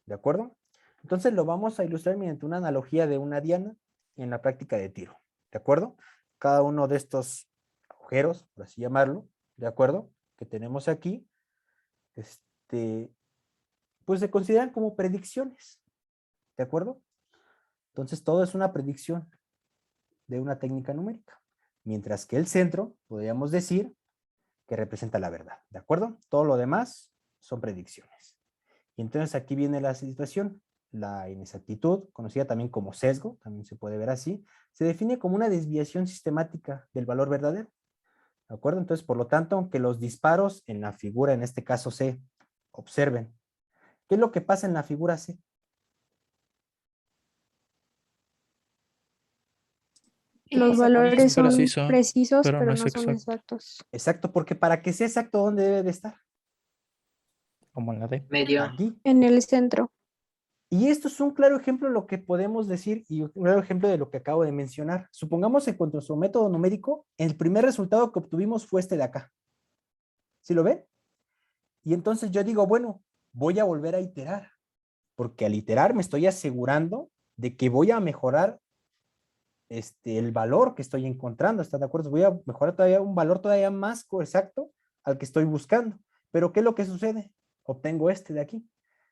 ¿De acuerdo? Entonces lo vamos a ilustrar mediante una analogía de una diana en la práctica de tiro. ¿De acuerdo? Cada uno de estos agujeros, por así llamarlo, ¿de acuerdo? Que tenemos aquí, pues se consideran como predicciones. ¿De acuerdo? Entonces todo es una predicción de una técnica numérica. Mientras que el centro, podríamos decir, que representa la verdad. ¿De acuerdo? Todo lo demás son predicciones. Y entonces aquí viene la situación. La inexactitud, conocida también como sesgo, también se puede ver así, se define como una desviación sistemática del valor verdadero. ¿De acuerdo? Entonces, por lo tanto, aunque los disparos en la figura, en este caso C, observen, ¿qué es lo que pasa en la figura C? Los Pasa con valores Es son preciso, precisos, pero pero no es no son exacto, exactos. Exacto, porque para que sea exacto, ¿dónde debe de estar? como en la D. Medio. Aquí. En el centro. Y esto es un claro ejemplo de lo que podemos decir y un claro ejemplo de lo que acabo de mencionar. Supongamos que con nuestro método numérico, el primer resultado que obtuvimos fue este de acá. ¿Sí lo ven? Y entonces yo digo, bueno, voy a volver a iterar, porque al iterar me estoy asegurando de que voy a mejorar el valor que estoy encontrando, ¿estás de acuerdo? Voy a mejorar todavía un valor todavía más exacto al que estoy buscando. Pero ¿qué es lo que sucede? Obtengo este de aquí.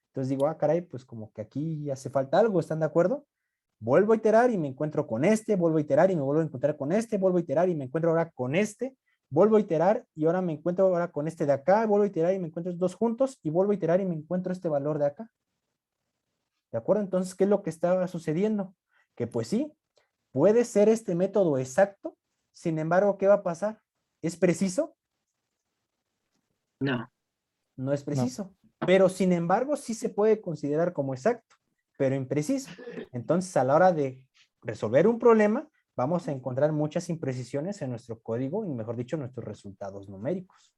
Entonces digo, caray, pues como que aquí hace falta algo, ¿están de acuerdo? Vuelvo a iterar y me encuentro con este, vuelvo a iterar y me vuelvo a encontrar con este, vuelvo a iterar y me encuentro ahora con este, vuelvo a iterar y ahora me encuentro ahora con este de acá, vuelvo a iterar y me encuentro dos juntos y vuelvo a iterar y me encuentro este valor de acá. ¿De acuerdo? Entonces, ¿qué es lo que estaba sucediendo? Que pues sí, puede ser este método exacto, sin embargo, ¿qué va a pasar? ¿Es preciso? No. No es No. preciso, pero sin embargo sí se puede considerar como exacto, pero impreciso. Entonces, a la hora de resolver un problema, vamos a encontrar muchas imprecisiones en nuestro código y, mejor dicho, en nuestros resultados numéricos.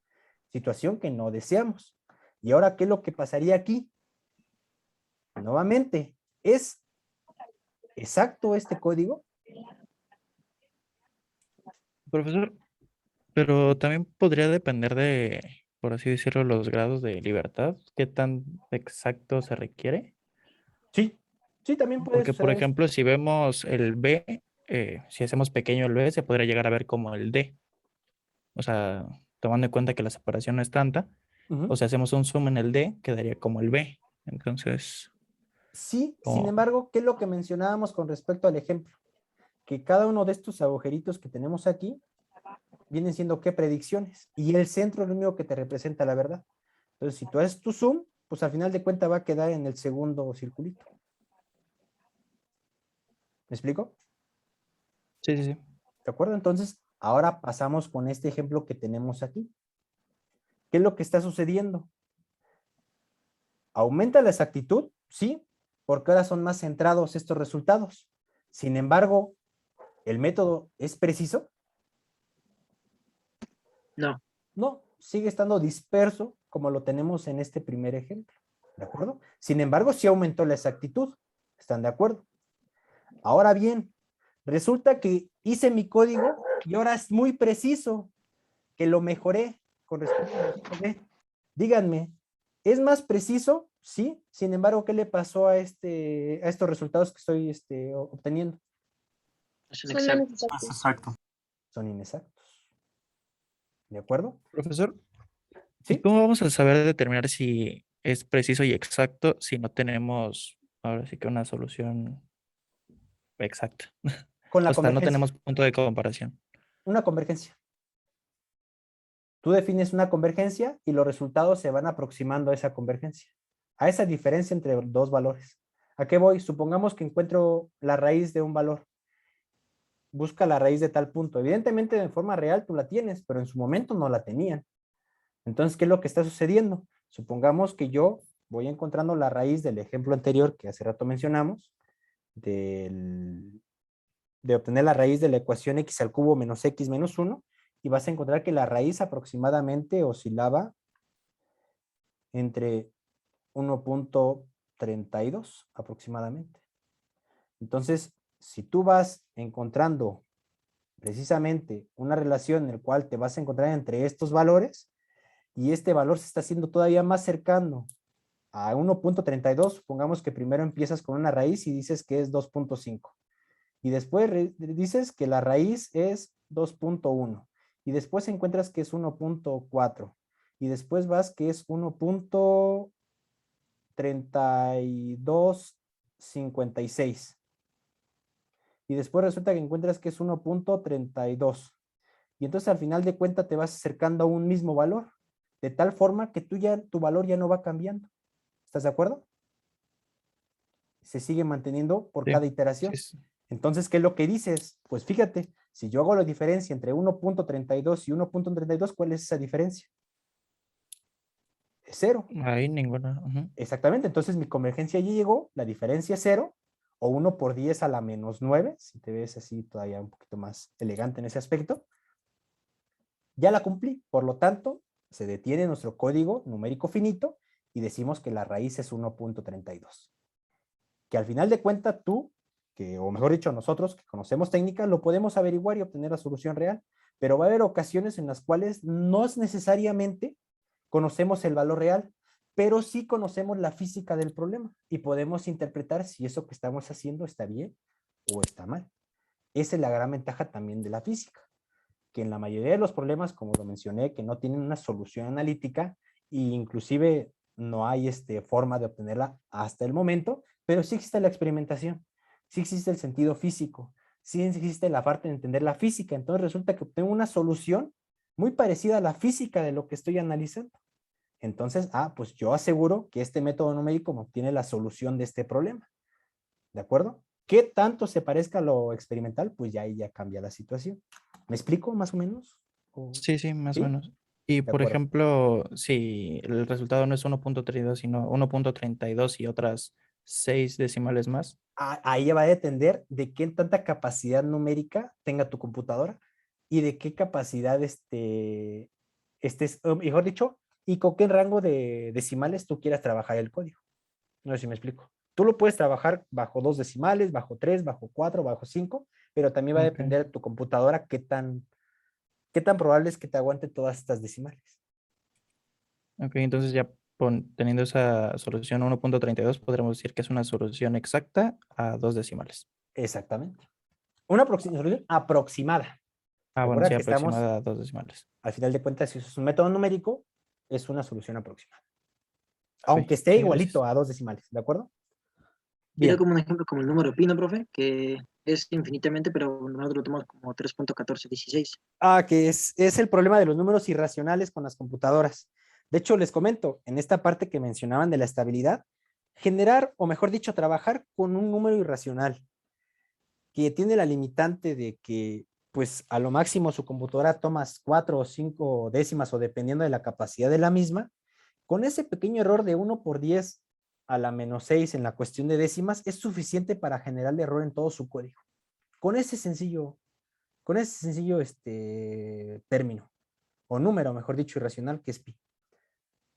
Situación que no deseamos. Y ahora, ¿qué es lo que pasaría aquí? Nuevamente, ¿es exacto este código? Profesor, pero también podría depender de, por así decirlo, los grados de libertad, qué tan exacto se requiere. Sí, sí, también puede Porque, por suceder eso. ejemplo, si vemos el B, si hacemos pequeño el B, se podría llegar a ver como el D. O sea, tomando en cuenta que la separación no es tanta, o si hacemos un zoom en el D, quedaría como el B. Entonces, Sí, sin como, embargo, ¿qué es lo que mencionábamos con respecto al ejemplo? Que cada uno de estos agujeritos que tenemos aquí vienen siendo qué predicciones y el centro es lo único que te representa la verdad. Entonces, si tú haces tu zoom, pues al final de cuentas va a quedar en el segundo circulito. ¿Me explico? sí, sí, sí. ¿De acuerdo? Entonces, ahora pasamos con este ejemplo que tenemos aquí. ¿Qué es lo que está sucediendo? ¿Aumenta la exactitud? Sí, porque ahora son más centrados estos resultados. Sin embargo, ¿el método es preciso? No. No, sigue estando disperso como lo tenemos en este primer ejemplo. ¿De acuerdo? Sin embargo, sí aumentó la exactitud. ¿Están de acuerdo? Ahora bien, resulta que hice mi código y ahora es muy preciso, que lo mejoré con respecto al ejemplo B. Díganme, ¿es más preciso? Sí. Sin embargo, ¿qué le pasó a estos resultados que estoy obteniendo? Son Son exactos. Es exacto. Son inexactos. ¿De acuerdo? Profesor, ¿y ¿Sí? cómo vamos a saber determinar si es preciso y exacto si no tenemos ahora sí que una solución exacta? Con la O sea, no convergencia. tenemos punto de comparación. Una convergencia. Tú defines una convergencia y los resultados se van aproximando a esa convergencia, a esa diferencia entre dos valores. ¿A qué voy? Supongamos que encuentro la raíz de un valor. Busca la raíz de tal punto. Evidentemente, de forma real tú la tienes, pero en su momento no la tenían. Entonces, ¿qué es lo que está sucediendo? Supongamos que yo voy encontrando la raíz del ejemplo anterior que hace rato mencionamos, de obtener la raíz de la ecuación x al cubo menos x menos 1, y vas a encontrar que la raíz aproximadamente oscilaba entre 1.32 aproximadamente. Entonces, si tú vas encontrando precisamente una relación en la cual te vas a encontrar entre estos valores, y este valor se está haciendo todavía más cercano a 1.32, supongamos que primero empiezas con una raíz y dices que es 2.5, y después dices que la raíz es 2.1, y después encuentras que es 1.4, y después vas que es 1.3256, y después resulta que encuentras que es 1.32, y entonces al final de cuentas te vas acercando a un mismo valor, de tal forma que tu valor ya no va cambiando. ¿Estás de acuerdo? Se sigue manteniendo por Sí, cada iteración. sí, sí. Entonces, ¿qué es lo que dices? Pues fíjate, si yo hago la diferencia entre 1.32 y 1.32, ¿cuál es esa diferencia? Es cero. Ahí ninguna. Ujú. Exactamente, entonces mi convergencia ya llegó, la diferencia es cero, o 1 por 10 a la menos 9, si te ves así todavía un poquito más elegante en ese aspecto. Ya la cumplí, por lo tanto, se detiene nuestro código numérico finito y decimos que la raíz es 1.32. Que al final de cuentas tú, o mejor dicho nosotros que conocemos técnica, lo podemos averiguar y obtener la solución real, pero va a haber ocasiones en las cuales no es necesariamente conocemos el valor real, pero sí conocemos la física del problema y podemos interpretar si eso que estamos haciendo está bien o está mal. Esa es la gran ventaja también de la física, que en la mayoría de los problemas, como lo mencioné, que no tienen una solución analítica e inclusive no hay forma de obtenerla hasta el momento, pero sí existe la experimentación, sí existe el sentido físico, sí existe la parte de entender la física, entonces resulta que obtengo una solución muy parecida a la física de lo que estoy analizando. Entonces, pues yo aseguro que este método numérico me obtiene la solución de este problema. ¿De acuerdo? ¿Qué tanto se parezca a lo experimental? Pues ya ahí ya cambia la situación. ¿Me explico más o menos? Sí, sí, más o ¿Sí? menos. Y De por acuerdo. ejemplo, si el resultado no es 1.32, sino 1.32 y otras 6 decimales más. Ahí ya va a depender de qué tanta capacidad numérica tenga tu computadora y de qué capacidad mejor dicho, y con qué rango de decimales tú quieras trabajar el código. No sé si me explico. Tú lo puedes trabajar bajo 2 decimales, bajo 3, bajo 4, bajo 5, pero también va a Ok. depender de tu computadora qué tan probable es que te aguante todas estas decimales. Ok, entonces ya teniendo esa solución 1.32, podremos decir que es una solución exacta a 2 decimales. Exactamente. Una solución aproximada. Bueno, sí, Recuerda que estamos, aproximada a 2 decimales. al final de cuentas, si eso es un método numérico, es una solución aproximada. Ok, Aunque esté sí, igualito gracias. a 2 decimales, ¿de acuerdo? Mira Bien. como un ejemplo como el número pi, ¿no, profe? Que es infinitamente, pero nosotros lo tomamos como 3.1416. Que es el problema de los números irracionales con las computadoras. De hecho, les comento, en esta parte que mencionaban de la estabilidad, generar, o mejor dicho, trabajar con un número irracional que tiene la limitante de que, pues, a lo máximo su computadora toma 4 o 5 décimas o dependiendo de la capacidad de la misma, con ese pequeño error de 1 por 10 a la menos 6 en la cuestión de décimas es suficiente para generar el error en todo su código. Con ese sencillo término, o número, mejor dicho, irracional, que es pi.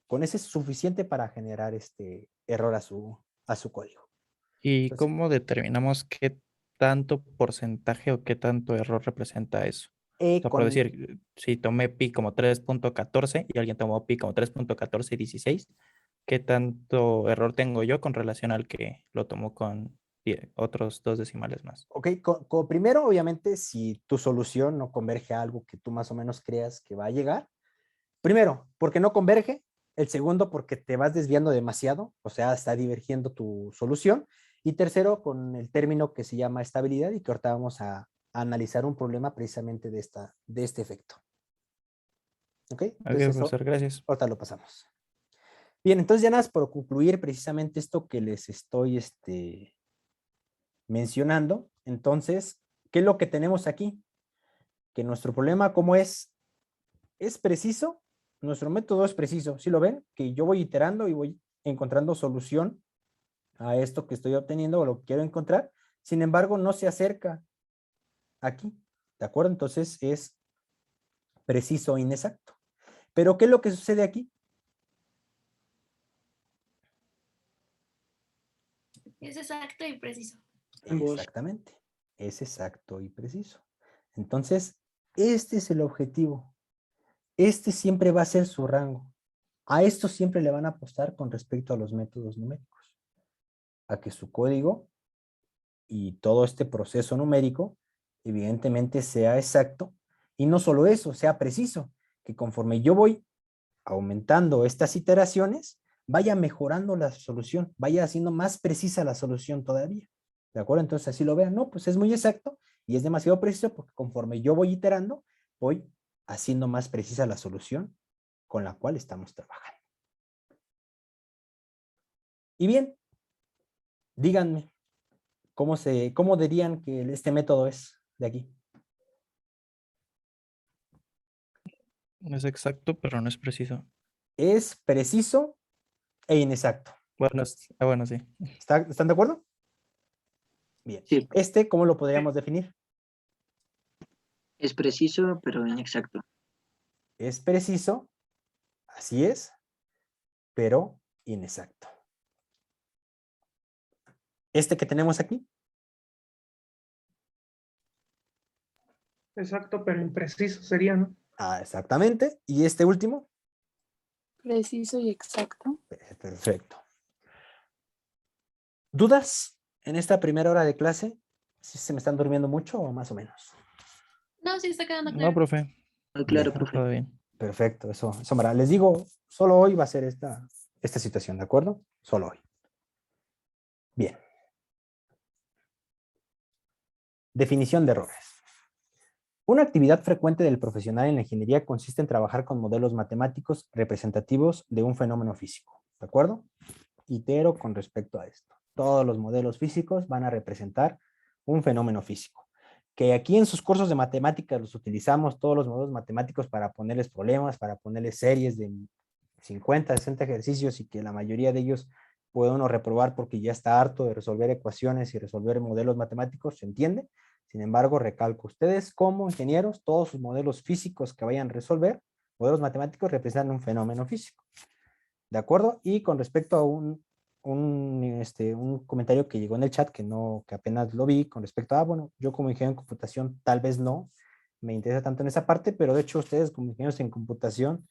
Con ese es suficiente para generar este error a su código. ¿Y Entonces, cómo determinamos qué tanto porcentaje o qué tanto error representa eso? O sea, por con, decir, si tomé pi como 3.14 y alguien tomó pi como 3.1416, ¿qué tanto error tengo yo con relación al que lo tomó con otros 2 decimales más. Ok, primero, obviamente, si tu solución no converge a algo que tú más o menos creas que va a llegar. Primero, porque no converge. El segundo, porque te vas desviando demasiado, o sea, está divergiendo tu solución. Y tercero, con el término que se llama estabilidad y que ahorita vamos a analizar un problema precisamente de este efecto. ¿Ok? Ok, Entonces eso, profesor, gracias. ahorita lo pasamos. Bien, entonces ya nada más por concluir precisamente esto que les estoy mencionando. Entonces, ¿qué es lo que tenemos aquí? Que nuestro problema, ¿cómo es? Es preciso, nuestro método es preciso. ¿Sí lo ven? Que yo voy iterando y voy encontrando solución a esto que estoy obteniendo o lo que quiero encontrar. Sin embargo, no se acerca aquí. ¿De acuerdo? Entonces es preciso e inexacto. Pero ¿qué es lo que sucede aquí? Es exacto y preciso. Ambos. Exactamente. Es exacto y preciso. Entonces, este es el objetivo. Este siempre va a ser su rango. A esto siempre le van a apostar con respecto a los métodos numéricos. A que su código y todo este proceso numérico evidentemente sea exacto y no solo eso, sea preciso, que conforme yo voy aumentando estas iteraciones, vaya mejorando la solución, vaya haciendo más precisa la solución todavía. ¿De acuerdo? Entonces así lo vean, no, pues es muy exacto y es demasiado preciso porque conforme yo voy iterando, voy haciendo más precisa la solución con la cual estamos trabajando. Y bien, díganme, ¿cómo dirían que este método es de aquí? Es exacto, pero no es preciso. Es preciso e inexacto. Bueno, bueno, sí. ¿Están de acuerdo? Bien. Sí. ¿Cómo lo podríamos definir? Es preciso, pero inexacto. Es preciso, así es, pero inexacto. Que tenemos aquí. Exacto, pero impreciso sería, ¿no? Ah, exactamente. ¿Y este último? Preciso y exacto. Perfecto. ¿Dudas en esta primera hora de clase? ¿Si se me están durmiendo mucho o más o menos? No, sí está quedando claro. No, profe. Muy claro, Bien. profe. Todo bien. Perfecto, eso les digo, solo hoy va a ser esta situación, ¿de acuerdo? Solo hoy. Bien. Definición de errores. Una actividad frecuente del profesional en la ingeniería consiste en trabajar con modelos matemáticos representativos de un fenómeno físico, ¿de acuerdo? Itero con respecto a esto. Todos los modelos físicos van a representar un fenómeno físico. Que aquí en sus cursos de matemáticas los utilizamos todos los modelos matemáticos para ponerles problemas, para ponerles series de 50, 60 ejercicios y que la mayoría de ellos puede uno reprobar porque ya está harto de resolver ecuaciones y resolver modelos matemáticos, ¿se entiende? Sin embargo, recalco, ustedes como ingenieros, todos sus modelos físicos que vayan a resolver, modelos matemáticos representan un fenómeno físico. ¿De acuerdo? Y con respecto a un comentario que llegó en el chat, que apenas lo vi, con respecto a, bueno, yo como ingeniero en computación tal vez no me interesa tanto en esa parte, pero de hecho ustedes como ingenieros en computación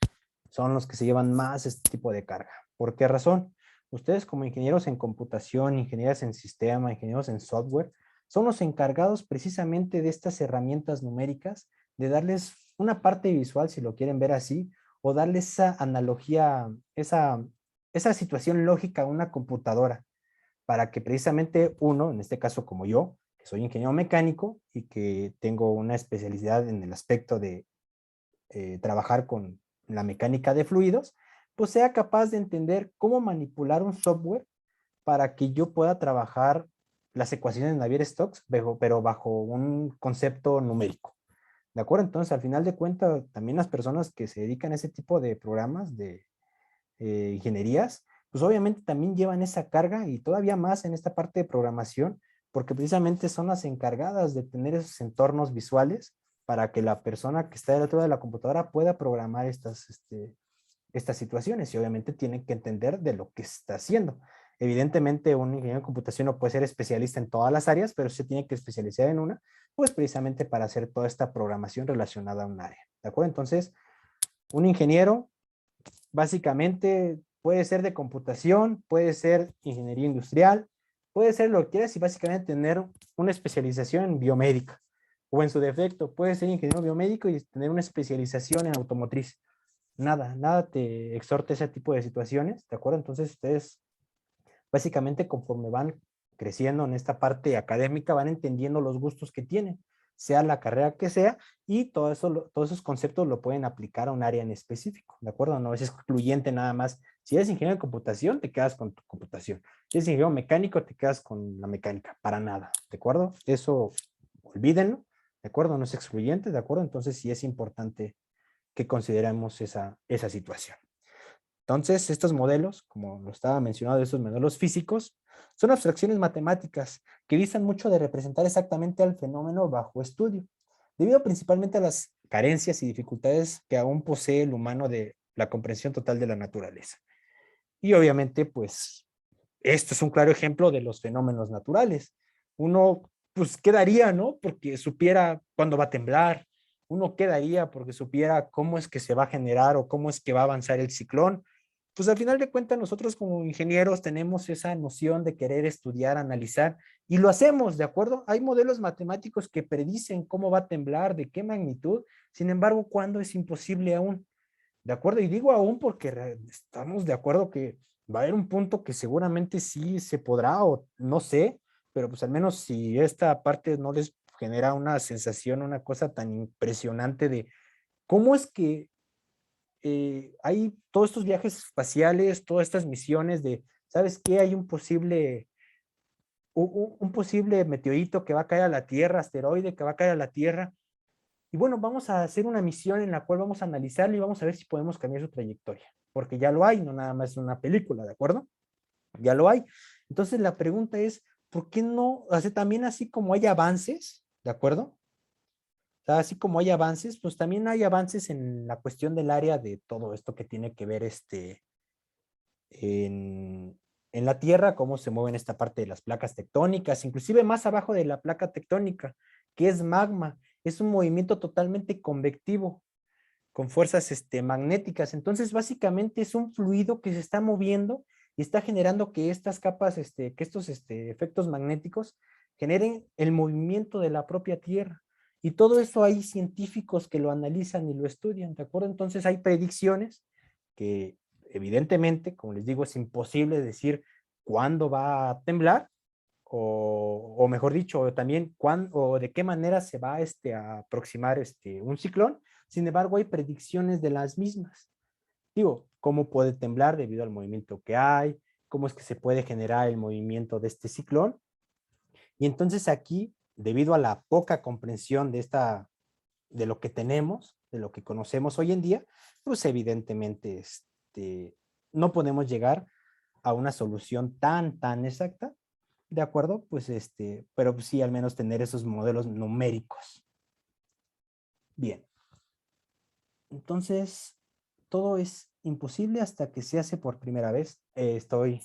son los que se llevan más este tipo de carga. ¿Por qué razón? Ustedes como ingenieros en computación, ingenieros en sistema, ingenieros en software, son los encargados precisamente de estas herramientas numéricas, de darles una parte visual, si lo quieren ver así, o darle esa analogía, esa situación lógica a una computadora, para que precisamente uno, en este caso como yo, que soy ingeniero mecánico y que tengo una especialidad en el aspecto de trabajar con la mecánica de fluidos, pues sea capaz de entender cómo manipular un software para que yo pueda trabajar las ecuaciones de Navier-Stokes, pero bajo un concepto numérico. ¿De acuerdo? Entonces, al final de cuentas, también las personas que se dedican a ese tipo de programas de ingenierías, pues obviamente también llevan esa carga y todavía más en esta parte de programación, porque precisamente son las encargadas de tener esos entornos visuales para que la persona que está del otro lado de la computadora pueda programar estas situaciones y obviamente tiene que entender de lo que está haciendo. Evidentemente, un ingeniero de computación no puede ser especialista en todas las áreas, pero se tiene que especializar en una, pues precisamente para hacer toda esta programación relacionada a un área. ¿De acuerdo? Entonces, un ingeniero básicamente puede ser de computación, puede ser ingeniería industrial, puede ser lo que quieras y básicamente tener una especialización en biomédica, o en su defecto, puede ser ingeniero biomédico y tener una especialización en automotriz. Nada te exhorta ese tipo de situaciones, ¿de acuerdo? Entonces ustedes básicamente conforme van creciendo en esta parte académica, van entendiendo los gustos que tienen, sea la carrera que sea, y todo eso, todos esos conceptos lo pueden aplicar a un área en específico, ¿de acuerdo? No es excluyente nada más. Si eres ingeniero de computación, te quedas con tu computación. Si eres ingeniero mecánico, te quedas con la mecánica, para nada, ¿de acuerdo? Eso, olvídenlo, ¿de acuerdo? No es excluyente, ¿de acuerdo? Entonces sí es importante que consideremos esa situación. Entonces, estos modelos, como lo estaba mencionando, estos modelos físicos, son abstracciones matemáticas que visan mucho de representar exactamente al fenómeno bajo estudio, debido principalmente a las carencias y dificultades que aún posee el humano de la comprensión total de la naturaleza. Y obviamente, pues, esto es un claro ejemplo de los fenómenos naturales. Uno, pues, quedaría, ¿no? Porque supiera cuándo va a temblar, uno quedaría porque supiera cómo es que se va a generar o cómo es que va a avanzar el ciclón. Pues al final de cuentas nosotros como ingenieros tenemos esa noción de querer estudiar, analizar, y lo hacemos, ¿de acuerdo? Hay modelos matemáticos que predicen cómo va a temblar, de qué magnitud, sin embargo, ¿cuándo es imposible aún? ¿De acuerdo? Y digo aún porque estamos de acuerdo que va a haber un punto que seguramente sí se podrá, o no sé, pero pues al menos si esta parte no les genera una sensación, una cosa tan impresionante de cómo es que hay todos estos viajes espaciales, todas estas misiones de, ¿sabes qué? Hay un posible meteorito que va a caer a la Tierra, asteroide que va a caer a la Tierra, y bueno, vamos a hacer una misión en la cual vamos a analizarlo y vamos a ver si podemos cambiar su trayectoria, porque ya lo hay, no nada más una película, ¿de acuerdo? Ya lo hay. Entonces la pregunta es, ¿por qué no? O sea, también así como hay avances, ¿de acuerdo? O sea, así como hay avances, pues también hay avances en la cuestión del área de todo esto que tiene que ver en la Tierra, cómo se mueven esta parte de las placas tectónicas, inclusive más abajo de la placa tectónica, que es magma. Es un movimiento totalmente convectivo, con fuerzas magnéticas. Entonces, básicamente es un fluido que se está moviendo y está generando que estas capas, que estos efectos magnéticos generen el movimiento de la propia Tierra. Y todo eso hay científicos que lo analizan y lo estudian, ¿de acuerdo? Entonces hay predicciones que evidentemente, como les digo, es imposible decir cuándo va a temblar, o mejor dicho, también cuándo o de qué manera se va a aproximar un ciclón. Sin embargo, hay predicciones de las mismas. Digo, cómo puede temblar debido al movimiento que hay, cómo es que se puede generar el movimiento de este ciclón. Y entonces aquí, debido a la poca comprensión de lo que tenemos, de lo que conocemos hoy en día, pues evidentemente no podemos llegar a una solución tan exacta, ¿de acuerdo? Pues pero sí al menos tener esos modelos numéricos. Bien. Entonces, todo es imposible hasta que se hace por primera vez. Estoy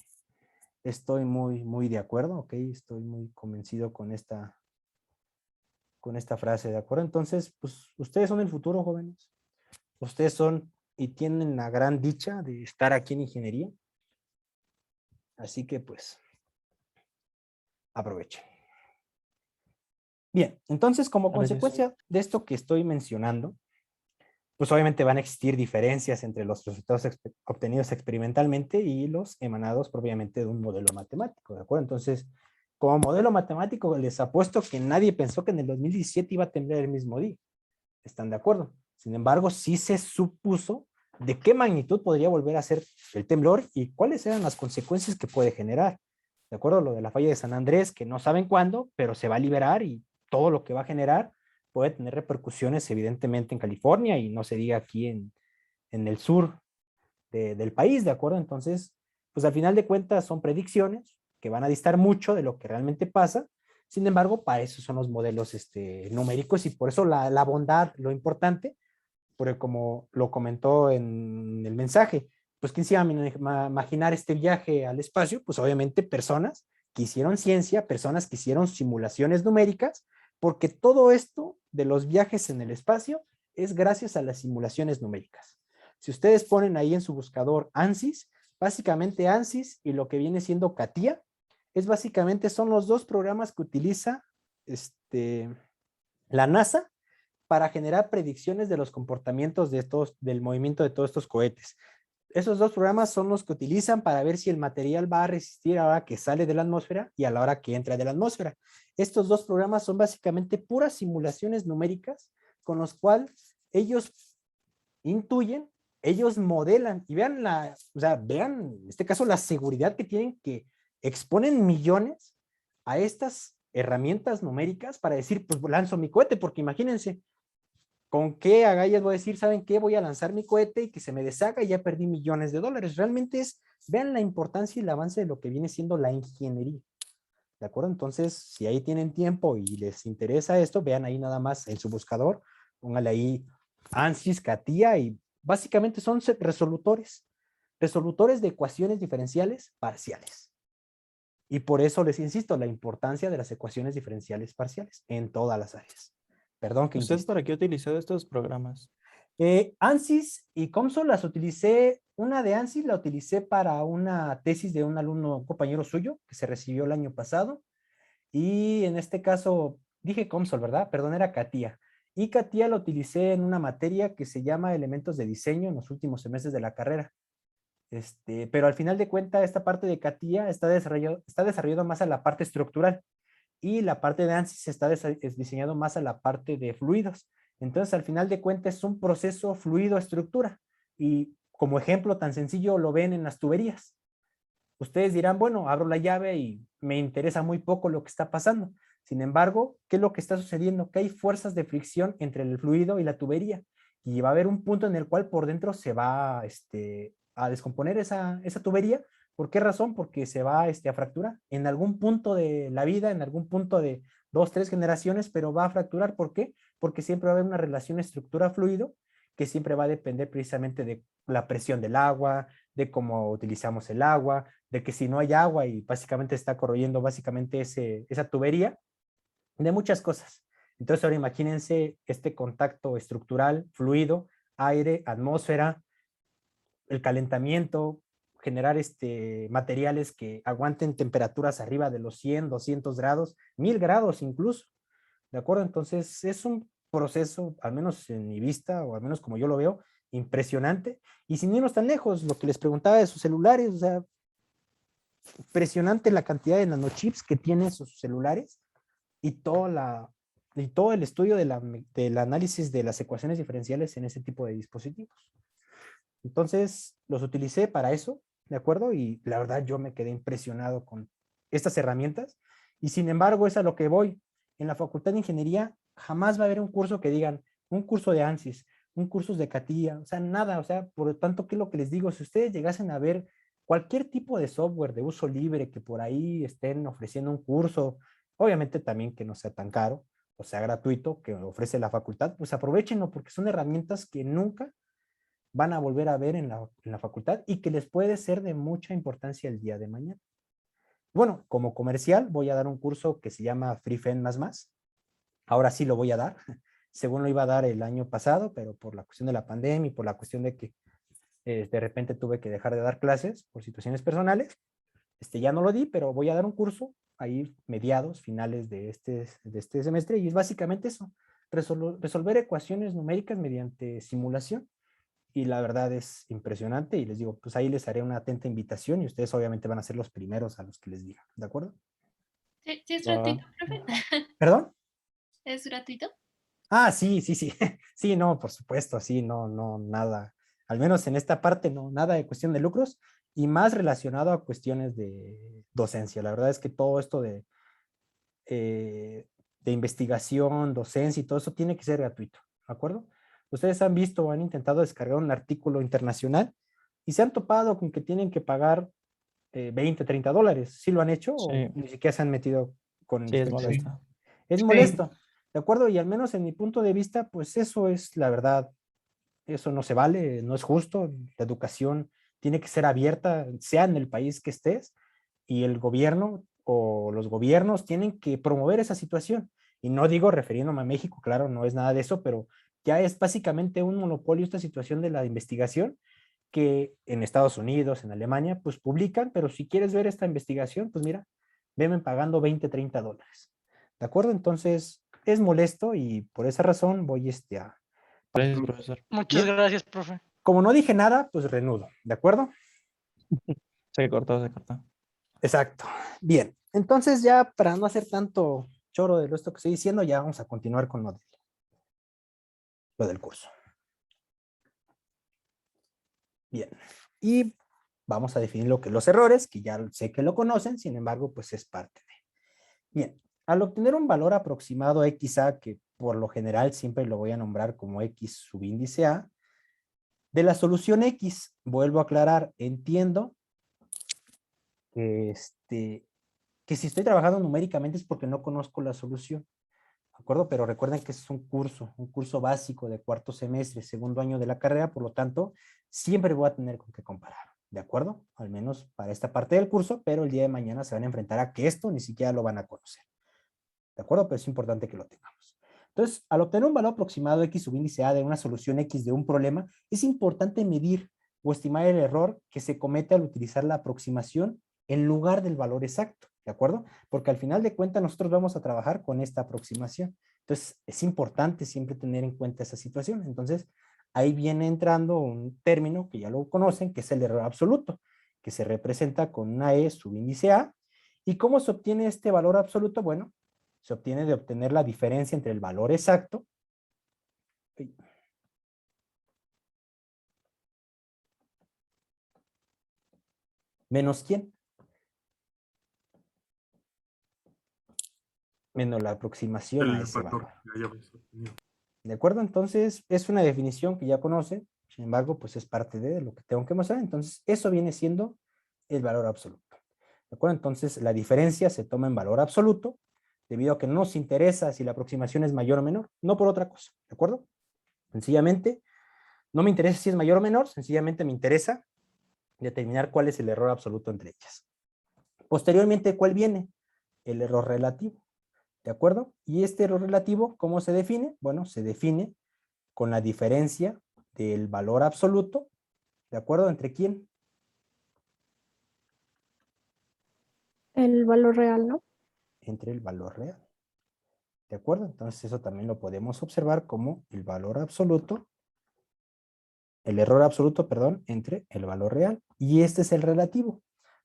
muy de acuerdo, ¿ok? Estoy muy convencido con esta frase, ¿de acuerdo? Entonces, pues ustedes son el futuro, jóvenes. Ustedes son y tienen la gran dicha de estar aquí en ingeniería. Así que, pues, aprovechen. Bien, entonces, como consecuencia de esto que estoy mencionando, pues obviamente van a existir diferencias entre los resultados obtenidos experimentalmente y los emanados propiamente de un modelo matemático, ¿de acuerdo? Entonces, como modelo matemático, les apuesto que nadie pensó que en el 2017 iba a temblar el mismo día. ¿Están de acuerdo? Sin embargo, sí se supuso de qué magnitud podría volver a ser el temblor y cuáles eran las consecuencias que puede generar. ¿De acuerdo? Lo de la falla de San Andrés, que no saben cuándo, pero se va a liberar y todo lo que va a generar puede tener repercusiones evidentemente en California y no se diga aquí en el sur del país, ¿de acuerdo? Entonces, pues al final de cuentas son predicciones que van a distar mucho de lo que realmente pasa. Sin embargo, para eso son los modelos numéricos y por eso la bondad, lo importante, porque como lo comentó en el mensaje, pues ¿quién se iba a imaginar este viaje al espacio? Pues obviamente personas que hicieron ciencia, personas que hicieron simulaciones numéricas, porque todo esto de los viajes en el espacio es gracias a las simulaciones numéricas. Si ustedes ponen ahí en su buscador ANSYS, básicamente ANSYS y lo que viene siendo CATIA es básicamente, son los dos programas que utiliza la NASA para generar predicciones de los comportamientos del movimiento de todos estos cohetes. Esos dos programas son los que utilizan para ver si el material va a resistir a la hora que sale de la atmósfera y a la hora que entra de la atmósfera. Estos dos programas son básicamente puras simulaciones numéricas con los cuales ellos intuyen, ellos modelan y vean vean en este caso la seguridad que tienen, que exponen millones a estas herramientas numéricas para decir, pues lanzo mi cohete, porque imagínense, ¿con qué agallas voy a decir, saben qué? Voy a lanzar mi cohete y que se me deshaga y ya perdí millones de dólares. Realmente vean la importancia y el avance de lo que viene siendo la ingeniería. ¿De acuerdo? Entonces, si ahí tienen tiempo y les interesa esto, vean ahí nada más en su buscador, póngale ahí ANSYS, CATIA, y básicamente son resolutores de ecuaciones diferenciales parciales. Y por eso les insisto, la importancia de las ecuaciones diferenciales parciales en todas las áreas. Perdón que ¿Usted insisto. para qué utilizó estos programas? ANSYS y COMSOL las utilicé, una de ANSYS la utilicé para una tesis de un alumno, un compañero suyo, que se recibió el año pasado, y en este caso, dije COMSOL, ¿verdad? Perdón, era CATIA. Y CATIA la utilicé en una materia que se llama Elementos de Diseño en los últimos semestres de la carrera. Pero al final de cuentas, esta parte de CATIA está desarrollado más a la parte estructural, y la parte de ANSYS está diseñado más a la parte de fluidos. Entonces, al final de cuentas, es un proceso fluido-estructura. Y como ejemplo tan sencillo, lo ven en las tuberías. Ustedes dirán, bueno, abro la llave y me interesa muy poco lo que está pasando. Sin embargo, ¿qué es lo que está sucediendo? Que hay fuerzas de fricción entre el fluido y la tubería. Y va a haber un punto en el cual por dentro se va a descomponer esa tubería. ¿Por qué razón? Porque se va a fracturar en algún punto de la vida, en algún punto de 2, 3 generaciones, pero va a fracturar. ¿Por qué? Porque siempre va a haber una relación estructura-fluido que siempre va a depender precisamente de la presión del agua, de cómo utilizamos el agua, de que si no hay agua y básicamente está corroyendo básicamente esa tubería, de muchas cosas. Entonces ahora imagínense este contacto estructural, fluido, aire, atmósfera, el calentamiento, generar materiales que aguanten temperaturas arriba de los 100, 200 grados, 1000 grados incluso, ¿de acuerdo? Entonces es un proceso, al menos en mi vista, o al menos como yo lo veo, impresionante. Y sin irnos tan lejos, lo que les preguntaba de sus celulares, o sea, impresionante la cantidad de nanochips que tienen sus celulares y todo el estudio del análisis de las ecuaciones diferenciales en ese tipo de dispositivos. Entonces, los utilicé para eso, ¿de acuerdo? Y la verdad yo me quedé impresionado con estas herramientas. Y sin embargo, es a lo que voy. En la Facultad de Ingeniería jamás va a haber un curso que digan, un curso de ANSYS, un curso de CATIA, o sea, nada. O sea, por lo tanto, ¿qué es lo que les digo? Si ustedes llegasen a ver cualquier tipo de software de uso libre que por ahí estén ofreciendo un curso, obviamente también que no sea tan caro o sea gratuito, que ofrece la facultad, pues aprovechenlo porque son herramientas que nunca van a volver a ver en la facultad y que les puede ser de mucha importancia el día de mañana. Bueno, como comercial voy a dar un curso que se llama FreeFEN++. Ahora sí lo voy a dar, según lo iba a dar el año pasado, pero por la cuestión de la pandemia y por la cuestión de que de repente tuve que dejar de dar clases por situaciones personales, ya no lo di, pero voy a dar un curso ahí mediados, finales de este semestre, y es básicamente eso, resolver ecuaciones numéricas mediante simulación. Y la verdad es impresionante y les digo, pues ahí les haré una atenta invitación y ustedes obviamente van a ser los primeros a los que les diga, ¿de acuerdo? Sí, sí es gratuito, profe. ¿Perdón? ¿Es gratuito? Ah, sí, sí, sí. Sí, no, por supuesto, sí, no, nada. Al menos en esta parte, no, nada de cuestión de lucros y más relacionado a cuestiones de docencia. La verdad es que todo esto de investigación, docencia y todo eso tiene que ser gratuito, ¿de acuerdo? Ustedes han visto o han intentado descargar un artículo internacional y se han topado con que tienen que pagar $20, $30. ¿Sí lo han hecho o Sí, ni siquiera se han metido con sí, es investigación? molesto. Es Sí. molesto, ¿de acuerdo? Y al menos en mi punto de vista, pues eso es la verdad. Eso no se vale, no es justo. La educación tiene que ser abierta, sea en el país que estés, y el gobierno o los gobiernos tienen que promover esa situación. Y no digo refiriéndome a México, claro, no es nada de eso, pero ya es básicamente un monopolio esta situación de la investigación que en Estados Unidos, en Alemania, pues publican, pero si quieres ver esta investigación, pues mira, venme pagando 20, 30 dólares. ¿De acuerdo? Entonces, es molesto y por esa razón voy a... Gracias, profesor. Muchas Bien. gracias, profe. Como no dije nada, pues reanudo. ¿De acuerdo? Se cortó, se cortó. Exacto. Bien. Entonces ya para no hacer tanto choro de esto que estoy diciendo, ya vamos a continuar con lo del curso. Bien. Y vamos a definir lo que los errores, que ya sé que lo conocen, sin embargo, pues es parte de. Bien. Al obtener un valor aproximado XA, que por lo general siempre lo voy a nombrar como X subíndice A, de la solución X, vuelvo a aclarar, entiendo que, que si estoy trabajando numéricamente es porque no conozco la solución, ¿de acuerdo? Pero recuerden que es un curso básico de cuarto semestre, segundo año de la carrera, por lo tanto, siempre voy a tener con qué comparar, ¿de acuerdo? Al menos para esta parte del curso, pero el día de mañana se van a enfrentar a que esto ni siquiera lo van a conocer, ¿de acuerdo? Pero es importante que lo tengamos. Entonces, al obtener un valor aproximado X subíndice A de una solución X de un problema, es importante medir o estimar el error que se comete al utilizar la aproximación en lugar del valor exacto, ¿de acuerdo? Porque al final de cuentas nosotros vamos a trabajar con esta aproximación. Entonces, es importante siempre tener en cuenta esa situación. Entonces, ahí viene entrando un término que ya lo conocen, que es el error absoluto, que se representa con una E subíndice A. ¿Y cómo se obtiene este valor absoluto? Bueno, se obtiene de obtener la diferencia entre el valor exacto menos ¿quién? Menos la aproximación a ese valor. ¿De acuerdo? Entonces, es una definición que ya conocen, sin embargo, pues es parte de lo que tengo que mostrar. Entonces, eso viene siendo el valor absoluto. ¿De acuerdo? Entonces, la diferencia se toma en valor absoluto, debido a que no nos interesa si la aproximación es mayor o menor, no por otra cosa, ¿de acuerdo? Sencillamente, no me interesa si es mayor o menor, sencillamente me interesa determinar cuál es el error absoluto entre ellas. Posteriormente, ¿cuál viene? El error relativo, ¿de acuerdo? Y este error relativo, ¿cómo se define? Bueno, se define con la diferencia del valor absoluto, ¿de acuerdo? ¿Entre quién? El valor real, ¿no? Entre el valor real. ¿De acuerdo? Entonces eso también lo podemos observar como el valor absoluto, el error absoluto, perdón, entre el valor real. Y este es el relativo.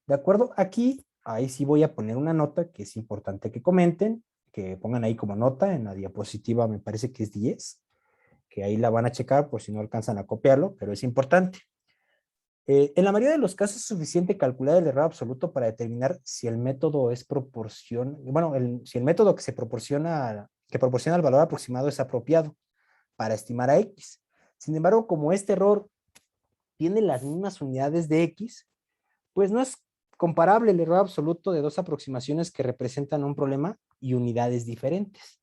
¿De acuerdo? Aquí, ahí sí voy a poner una nota que es importante que comenten, que pongan ahí como nota en la diapositiva, me parece que es 10, que ahí la van a checar por si no alcanzan a copiarlo, pero es importante. En la mayoría de los casos es suficiente calcular el error absoluto para determinar si el método es si el método que proporciona el valor aproximado es apropiado para estimar a X. Sin embargo, como este error tiene las mismas unidades de X, pues no es comparable el error absoluto de dos aproximaciones que representan un problema y unidades diferentes.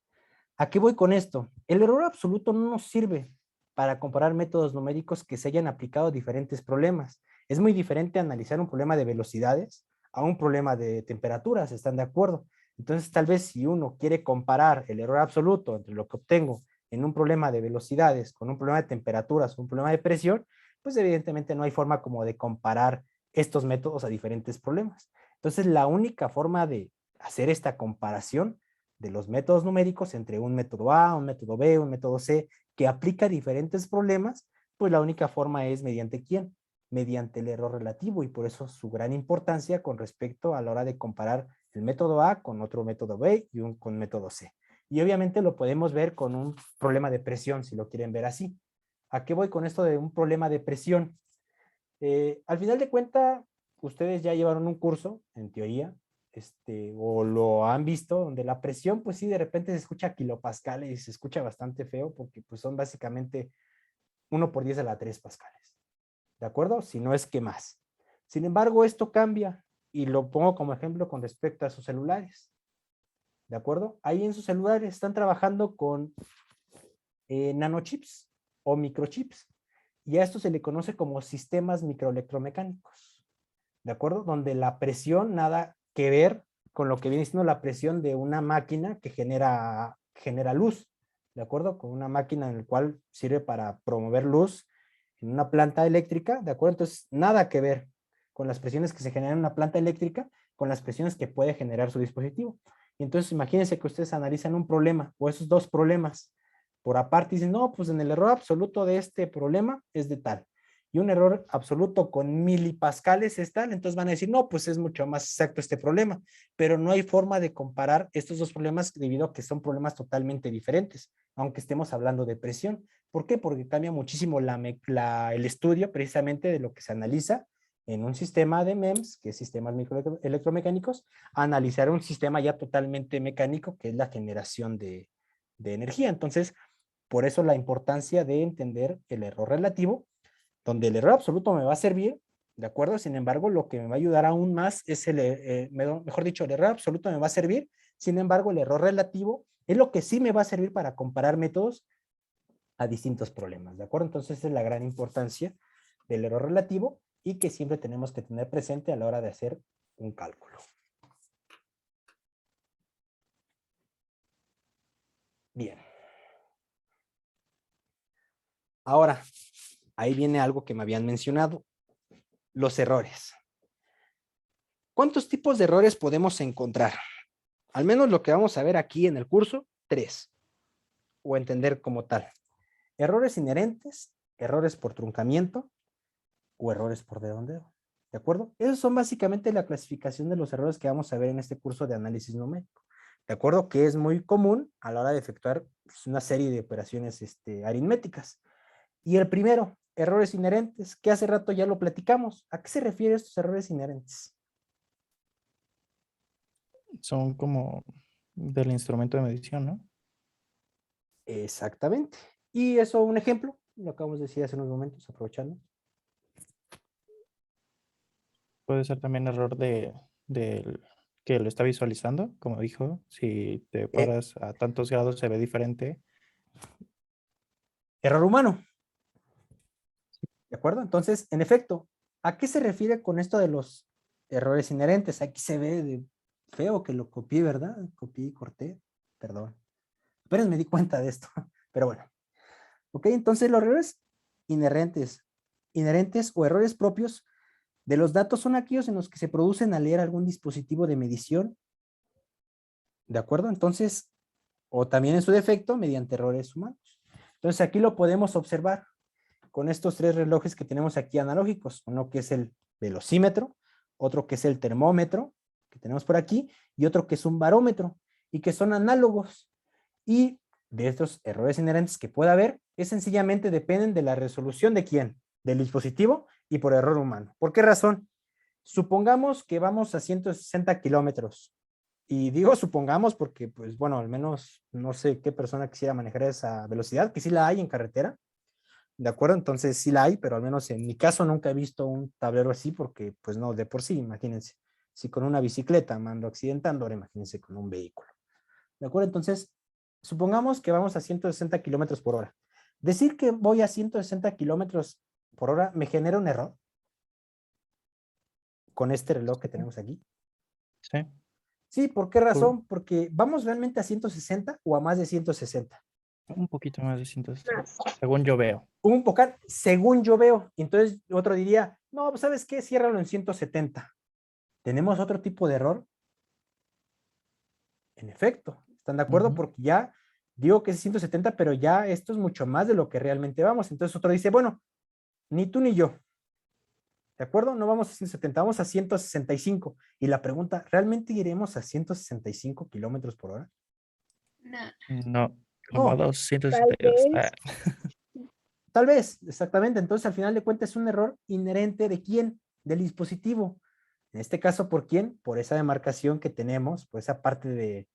¿A qué voy con esto? El error absoluto no nos sirve para comparar métodos numéricos que se hayan aplicado a diferentes problemas. Es muy diferente analizar un problema de velocidades a un problema de temperaturas, ¿están de acuerdo? Entonces, tal vez si uno quiere comparar el error absoluto entre lo que obtengo en un problema de velocidades con un problema de temperaturas o un problema de presión, pues evidentemente no hay forma como de comparar estos métodos a diferentes problemas. Entonces, la única forma de hacer esta comparación de los métodos numéricos entre un método A, un método B, un método C, que aplica diferentes problemas, pues la única forma es mediante ¿quién? Mediante el error relativo, y por eso su gran importancia con respecto a la hora de comparar el método A con otro método B y con método C. Y obviamente lo podemos ver con un problema de presión, si lo quieren ver así. ¿A qué voy con esto de un problema de presión? Al final de cuentas, ustedes ya llevaron un curso, en teoría, o lo han visto, donde la presión, pues sí, de repente se escucha a kilopascales y se escucha bastante feo, porque pues son básicamente 1 por 10 a la 3 pascales, ¿de acuerdo? Si no es que más. Sin embargo, esto cambia, y lo pongo como ejemplo con respecto a sus celulares, ¿de acuerdo? Ahí en sus celulares están trabajando con nanochips o microchips, y a esto se le conoce como sistemas microelectromecánicos, ¿de acuerdo? Donde la presión nada que ver con lo que viene siendo la presión de una máquina que genera luz, ¿de acuerdo? Con una máquina en la cual sirve para promover luz en una planta eléctrica, ¿de acuerdo? Entonces, nada que ver con las presiones que se generan en una planta eléctrica, con las presiones que puede generar su dispositivo. Y entonces imagínense que ustedes analizan un problema o esos dos problemas por aparte y dicen, no, pues en el error absoluto de este problema es de tal. Y un error absoluto con milipascales es tal, entonces van a decir, no, pues es mucho más exacto este problema, pero no hay forma de comparar estos dos problemas debido a que son problemas totalmente diferentes, aunque estemos hablando de presión. ¿Por qué? Porque cambia muchísimo el estudio precisamente de lo que se analiza en un sistema de MEMS, que es sistemas electromecánicos, a analizar un sistema ya totalmente mecánico, que es la generación de energía. Entonces, por eso la importancia de entender el error relativo, donde el error absoluto me va a servir, ¿de acuerdo? Sin embargo, lo que me va a ayudar aún más es mejor dicho, el error absoluto me va a servir, sin embargo, el error relativo es lo que sí me va a servir para comparar métodos a distintos problemas, ¿de acuerdo? Entonces, esa es la gran importancia del error relativo y que siempre tenemos que tener presente a la hora de hacer un cálculo. Bien. Ahora, ahí viene algo que me habían mencionado, los errores. ¿Cuántos tipos de errores podemos encontrar? Al menos lo que vamos a ver aquí en el curso, 3, o entender como tal. Errores inherentes, errores por truncamiento, o errores por redondeo. ¿De acuerdo? Esos son básicamente la clasificación de los errores que vamos a ver en este curso de análisis numérico. ¿De acuerdo? Que es muy común a la hora de efectuar pues, una serie de operaciones aritméticas. Y el primero, errores inherentes, que hace rato ya lo platicamos. ¿A qué se refieren estos errores inherentes? Son como del instrumento de medición, ¿no? Exactamente. Y eso, un ejemplo, lo acabamos de decir hace unos momentos, aprovechando. Puede ser también error del que lo está visualizando, como dijo, si te paras a tantos grados se ve diferente. Error humano. ¿De acuerdo? Entonces, en efecto, ¿a qué se refiere con esto de los errores inherentes? Aquí se ve de feo que lo copié, ¿verdad? Copié y corté, perdón. Apenas me di cuenta de esto, pero bueno. Ok, entonces los errores inherentes o errores propios de los datos son aquellos en los que se producen al leer algún dispositivo de medición. ¿De acuerdo? Entonces, o también en su defecto, mediante errores humanos. Entonces, aquí lo podemos observar con estos 3 relojes que tenemos aquí analógicos. Uno que es el velocímetro, otro que es el termómetro, que tenemos por aquí, y otro que es un barómetro, y que son análogos. Y de estos errores inherentes que pueda haber, es sencillamente dependen de la resolución de quién, del dispositivo y por error humano. ¿Por qué razón? Supongamos que vamos a 160 kilómetros. Y digo supongamos porque, pues bueno, al menos no sé qué persona quisiera manejar esa velocidad, que sí la hay en carretera. ¿De acuerdo? Entonces sí la hay, pero al menos en mi caso nunca he visto un tablero así porque, pues no, de por sí, imagínense. Si con una bicicleta me ando accidentando, ahora imagínense con un vehículo. ¿De acuerdo? Entonces, supongamos que vamos a 160 kilómetros por hora. Decir que voy a 160 kilómetros por hora me genera un error con este reloj que tenemos aquí. Sí. Sí, ¿por qué razón? Porque vamos realmente a 160 o a más de 160. Un poquito más de 160, según yo veo. Un poco, según yo veo. Entonces otro diría, no, pues ¿sabes qué? Ciérralo en 170. ¿Tenemos otro tipo de error? En efecto, ¿están de acuerdo? Porque ya digo que es 170, pero ya esto es mucho más de lo que realmente vamos. Entonces otro dice, bueno, ni tú ni yo. ¿De acuerdo? No vamos a 170, vamos a 165. Y la pregunta, ¿realmente iremos a 165 kilómetros por hora? No, como a No. 262. Tal vez, exactamente. Entonces, al final de cuentas, es un error inherente de quién, del dispositivo. En este caso, ¿por quién? Por esa demarcación que tenemos, por esa parte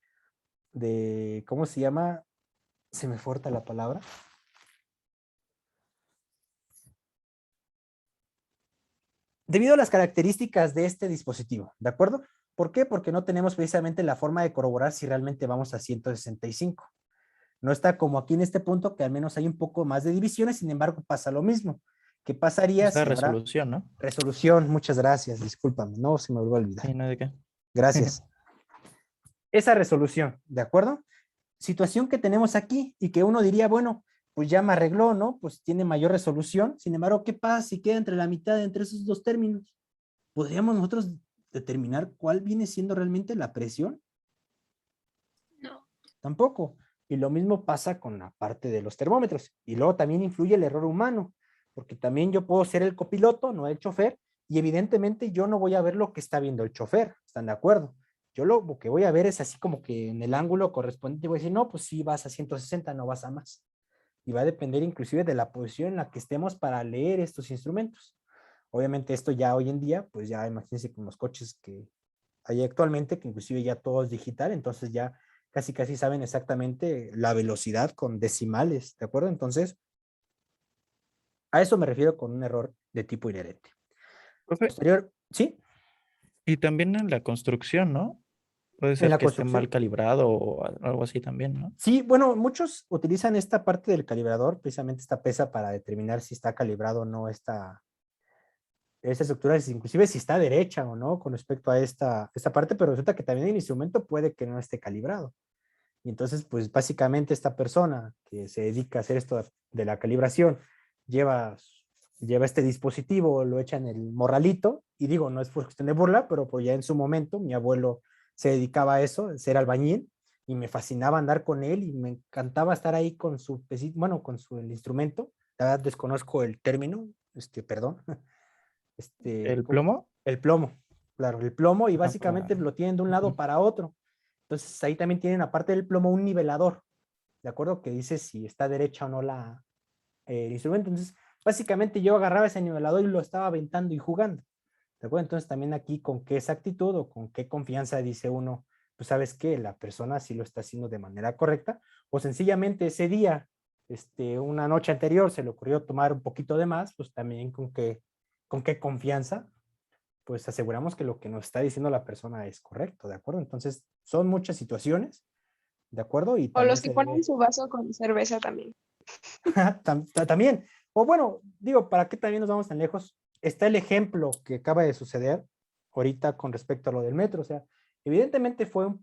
de ¿cómo se llama? Se me corta la palabra. Debido a las características de este dispositivo, ¿de acuerdo? ¿Por qué? Porque no tenemos precisamente la forma de corroborar si realmente vamos a 165. No está como aquí en este punto, que al menos hay un poco más de divisiones, sin embargo pasa lo mismo. ¿Qué pasaría si ahora... resolución, ¿no? Resolución, muchas gracias, discúlpame, no se me olvidó olvidar. Sí, no de qué. Gracias. Esa resolución, ¿de acuerdo? Situación que tenemos aquí y que uno diría, bueno, pues ya me arregló, ¿no? Pues tiene mayor resolución. Sin embargo, ¿qué pasa si queda entre la mitad entre esos dos términos? Podríamos nosotros determinar cuál viene siendo realmente la presión? No. Tampoco. Y lo mismo pasa con la parte de los termómetros. Y luego también influye el error humano, porque también yo puedo ser el copiloto, no el chofer, y evidentemente yo no voy a ver lo que está viendo el chofer, ¿están de acuerdo? Yo lo que voy a ver es así como que en el ángulo correspondiente voy a decir, no, pues sí vas a 160, no vas a más. Y va a depender inclusive de la posición en la que estemos para leer estos instrumentos. Obviamente esto ya hoy en día, pues ya imagínense con los coches que hay actualmente, que inclusive ya todo es digital, entonces ya casi saben exactamente la velocidad con decimales, ¿de acuerdo? Entonces, a eso me refiero con un error de tipo inherente. Profe, Posterior, ¿sí? y también en la construcción, ¿no? Puede En ser la que esté mal construcción. calibrado o algo así también, ¿no? Sí, bueno, muchos utilizan esta parte del calibrador, precisamente esta pesa para determinar si está calibrado o no esta estructura, inclusive si está derecha o no con respecto a esta parte, pero resulta que también el instrumento puede que no esté calibrado. Y entonces, pues básicamente esta persona que se dedica a hacer esto de la calibración lleva este dispositivo, lo echa en el morralito, y digo, no es por cuestión de burla, pero pues ya en su momento mi abuelo se dedicaba a eso, a ser albañil, y me fascinaba andar con él y me encantaba estar ahí con su pesito, bueno, con el instrumento. La verdad desconozco el término, perdón, ¿El plomo? el plomo, claro, el plomo, y Ajá, básicamente lo tienen de un lado para otro. Entonces ahí también tienen, aparte del plomo, un nivelador, ¿de acuerdo? Que dice si está derecha o no el instrumento. Entonces, básicamente yo agarraba ese nivelador y lo estaba aventando y jugando, ¿de acuerdo? Entonces también aquí con qué exactitud o con qué confianza dice uno, pues sabes que la persona sí lo está haciendo de manera correcta, o sencillamente ese día, una noche anterior se le ocurrió tomar un poquito de más, pues también con qué confianza pues aseguramos que lo que nos está diciendo la persona es correcto, ¿de acuerdo? Entonces, son muchas situaciones, ¿de acuerdo? Y O también los que se ponen debe, su vaso con cerveza también. también, o bueno, digo, ¿para qué también nos vamos tan lejos? Está el ejemplo que acaba de suceder ahorita con respecto a lo del metro, o sea, evidentemente fue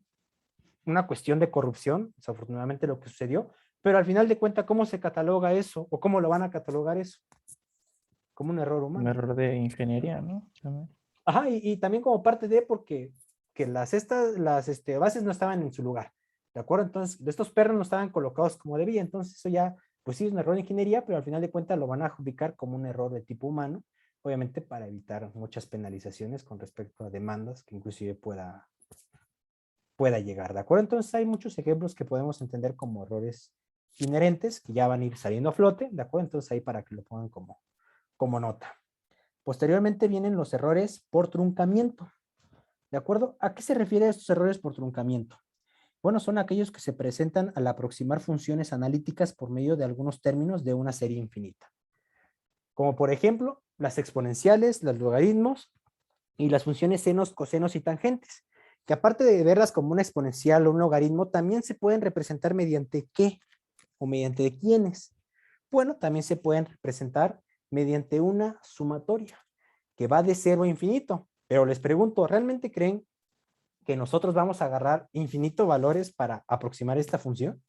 una cuestión de corrupción, desafortunadamente lo que sucedió, pero al final de cuentas, ¿cómo se cataloga eso? ¿O cómo lo van a catalogar eso? Como un error Un humano. error de ingeniería, ¿no? También. Ajá, y también como parte de porque que las bases no estaban en su lugar, ¿de acuerdo? Entonces, estos perros no estaban colocados como debía, entonces eso ya, pues sí es un error de ingeniería, pero al final de cuentas lo van a adjudicar como un error de tipo humano, obviamente para evitar muchas penalizaciones con respecto a demandas que inclusive pueda llegar, ¿de acuerdo? Entonces hay muchos ejemplos que podemos entender como errores inherentes que ya van a ir saliendo a flote, ¿de acuerdo? Entonces ahí para que lo pongan como nota. Posteriormente vienen los errores por truncamiento. ¿De acuerdo? ¿A qué se refiere estos errores por truncamiento? Bueno, son aquellos que se presentan al aproximar funciones analíticas por medio de algunos términos de una serie infinita. Como por ejemplo, las exponenciales, los logaritmos y las funciones senos, cosenos y tangentes, que aparte de verlas como una exponencial o un logaritmo, también se pueden representar mediante qué o mediante quiénes. Bueno, también se pueden representar mediante una sumatoria que va de 0 a infinito. Pero les pregunto, ¿realmente creen que nosotros vamos a agarrar infinito valores para aproximar esta función?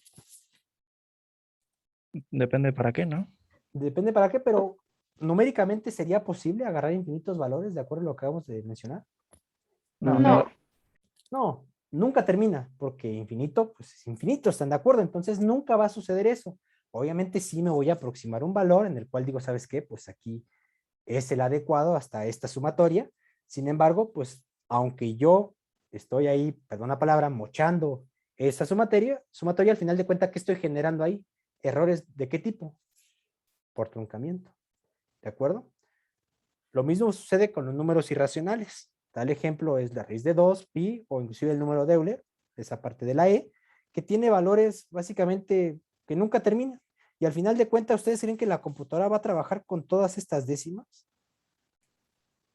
Depende para qué, ¿no? Depende para qué, pero numéricamente sería posible agarrar infinitos valores de acuerdo a lo que acabamos de mencionar. No, No. No, nunca termina, porque infinito, pues es infinito, ¿están de acuerdo? Entonces nunca va a suceder eso. Obviamente sí me voy a aproximar un valor en el cual digo, ¿sabes qué? Pues aquí es el adecuado hasta esta sumatoria. Sin embargo, pues aunque yo estoy ahí, perdón la palabra, mochando esa sumatoria al final de cuentas, ¿qué estoy generando ahí? ¿Errores de qué tipo? Por truncamiento, ¿de acuerdo? Lo mismo sucede con los números irracionales. Tal ejemplo es la raíz de 2, pi, o inclusive el número de Euler, esa parte de la e, que tiene valores básicamente que nunca terminan. Y al final de cuentas, ¿ustedes creen que la computadora va a trabajar con todas estas décimas?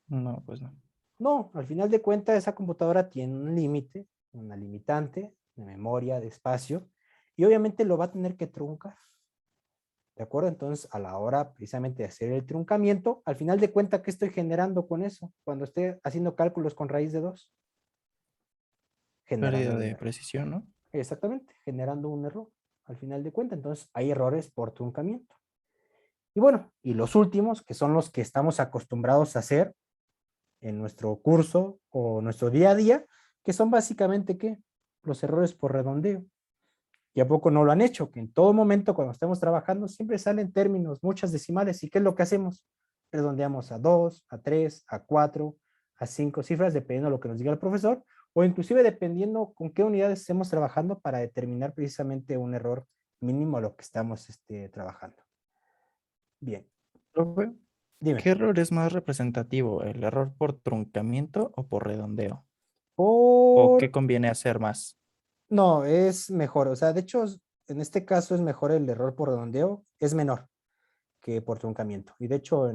no, pues no. No, al final de cuentas esa computadora tiene un límite, una limitante de memoria, de espacio, y obviamente lo va a tener que truncar. ¿De acuerdo? Entonces, a la hora precisamente de hacer el truncamiento, al final de cuentas, ¿qué estoy generando con eso? Cuando esté haciendo cálculos con raíz de 2. Generando Pérdida un de error. precisión, ¿no? Exactamente, generando un error al final de cuentas. Entonces, hay errores por truncamiento. Y bueno, y los últimos, que son los que estamos acostumbrados a hacer, en nuestro curso o nuestro día a día, que son básicamente, ¿qué? Los errores por redondeo. ¿Y a poco no lo han hecho? Que en todo momento cuando estamos trabajando siempre salen términos, muchas decimales. ¿Y qué es lo que hacemos? Redondeamos a 2, a 3, a 4, a 5 cifras, dependiendo de lo que nos diga el profesor, o inclusive dependiendo con qué unidades estemos trabajando para determinar precisamente un error mínimo a lo que estamos trabajando. Bien. Profe, Dime. ¿qué error es más representativo? ¿El error por truncamiento o por redondeo? ¿O qué conviene hacer más? No, es mejor. O sea, de hecho, en este caso es mejor el error por redondeo, es menor que por truncamiento. Y de hecho,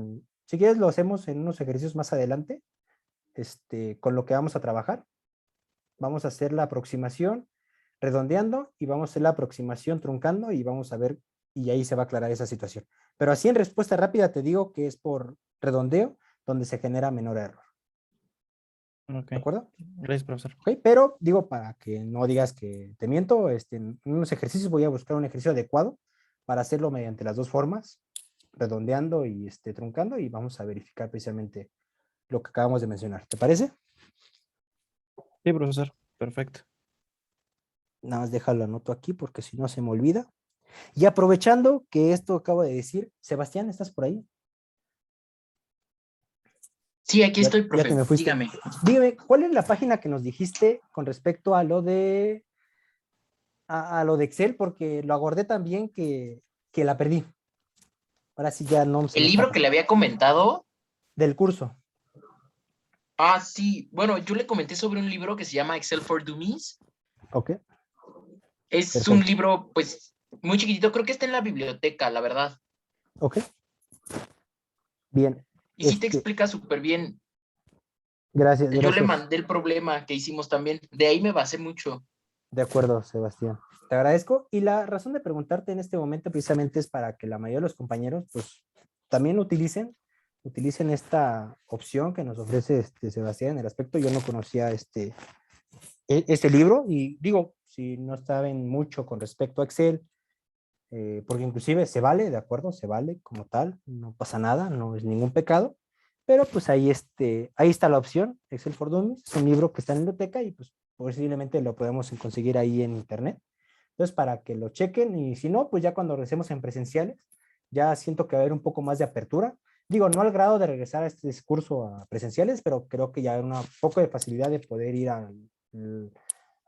si quieres lo hacemos en unos ejercicios más adelante, con lo que vamos a trabajar. Vamos a hacer la aproximación redondeando y vamos a hacer la aproximación truncando y vamos a ver, y ahí se va a aclarar esa situación. Pero así en respuesta rápida te digo que es por redondeo donde se genera menor error. Ok. ¿De acuerdo? Gracias, profesor. Ok, pero digo para que no digas que te miento, en unos ejercicios voy a buscar un ejercicio adecuado para hacerlo mediante las dos formas, redondeando y truncando, y vamos a verificar precisamente lo que acabamos de mencionar. ¿Te parece? Sí, profesor. Perfecto. Nada más déjalo anoto aquí porque si no se me olvida. Y aprovechando que esto acabo de decir, Sebastián, ¿estás por ahí? Sí, aquí estoy, Ya profe. te me fuiste. Dígame. Dígame, ¿cuál es la página que nos dijiste con respecto a lo de lo de Excel? Porque lo aguardé también que la perdí. Ahora sí ya no se El me libro escapa. que le había comentado. Del curso. Ah, sí. Bueno, yo le comenté sobre un libro que se llama Excel for Dummies. Ok. Es Perfecto. un libro, pues, muy chiquitito. Creo que está en la biblioteca, la verdad. Ok. Bien. Y sí te explica súper bien. Gracias, Yo le gracias. mandé el problema que hicimos también. De ahí me basé mucho. De acuerdo, Sebastián. Te agradezco. Y la razón de preguntarte en este momento precisamente es para que la mayoría de los compañeros pues también utilicen esta opción que nos ofrece Sebastián en el aspecto. Yo no conocía este libro y digo, si no saben mucho con respecto a Excel, porque inclusive se vale, de acuerdo, se vale como tal, no pasa nada, no es ningún pecado, pero pues ahí, ahí está la opción, Excel for Dummies, es un libro que está en la biblioteca y pues posiblemente lo podemos conseguir ahí en internet. Entonces, para que lo chequen y si no, pues ya cuando regresemos en presenciales, ya siento que va a haber un poco más de apertura. Digo, no al grado de regresar a este discurso a presenciales, pero creo que ya hay un poco de facilidad de poder ir a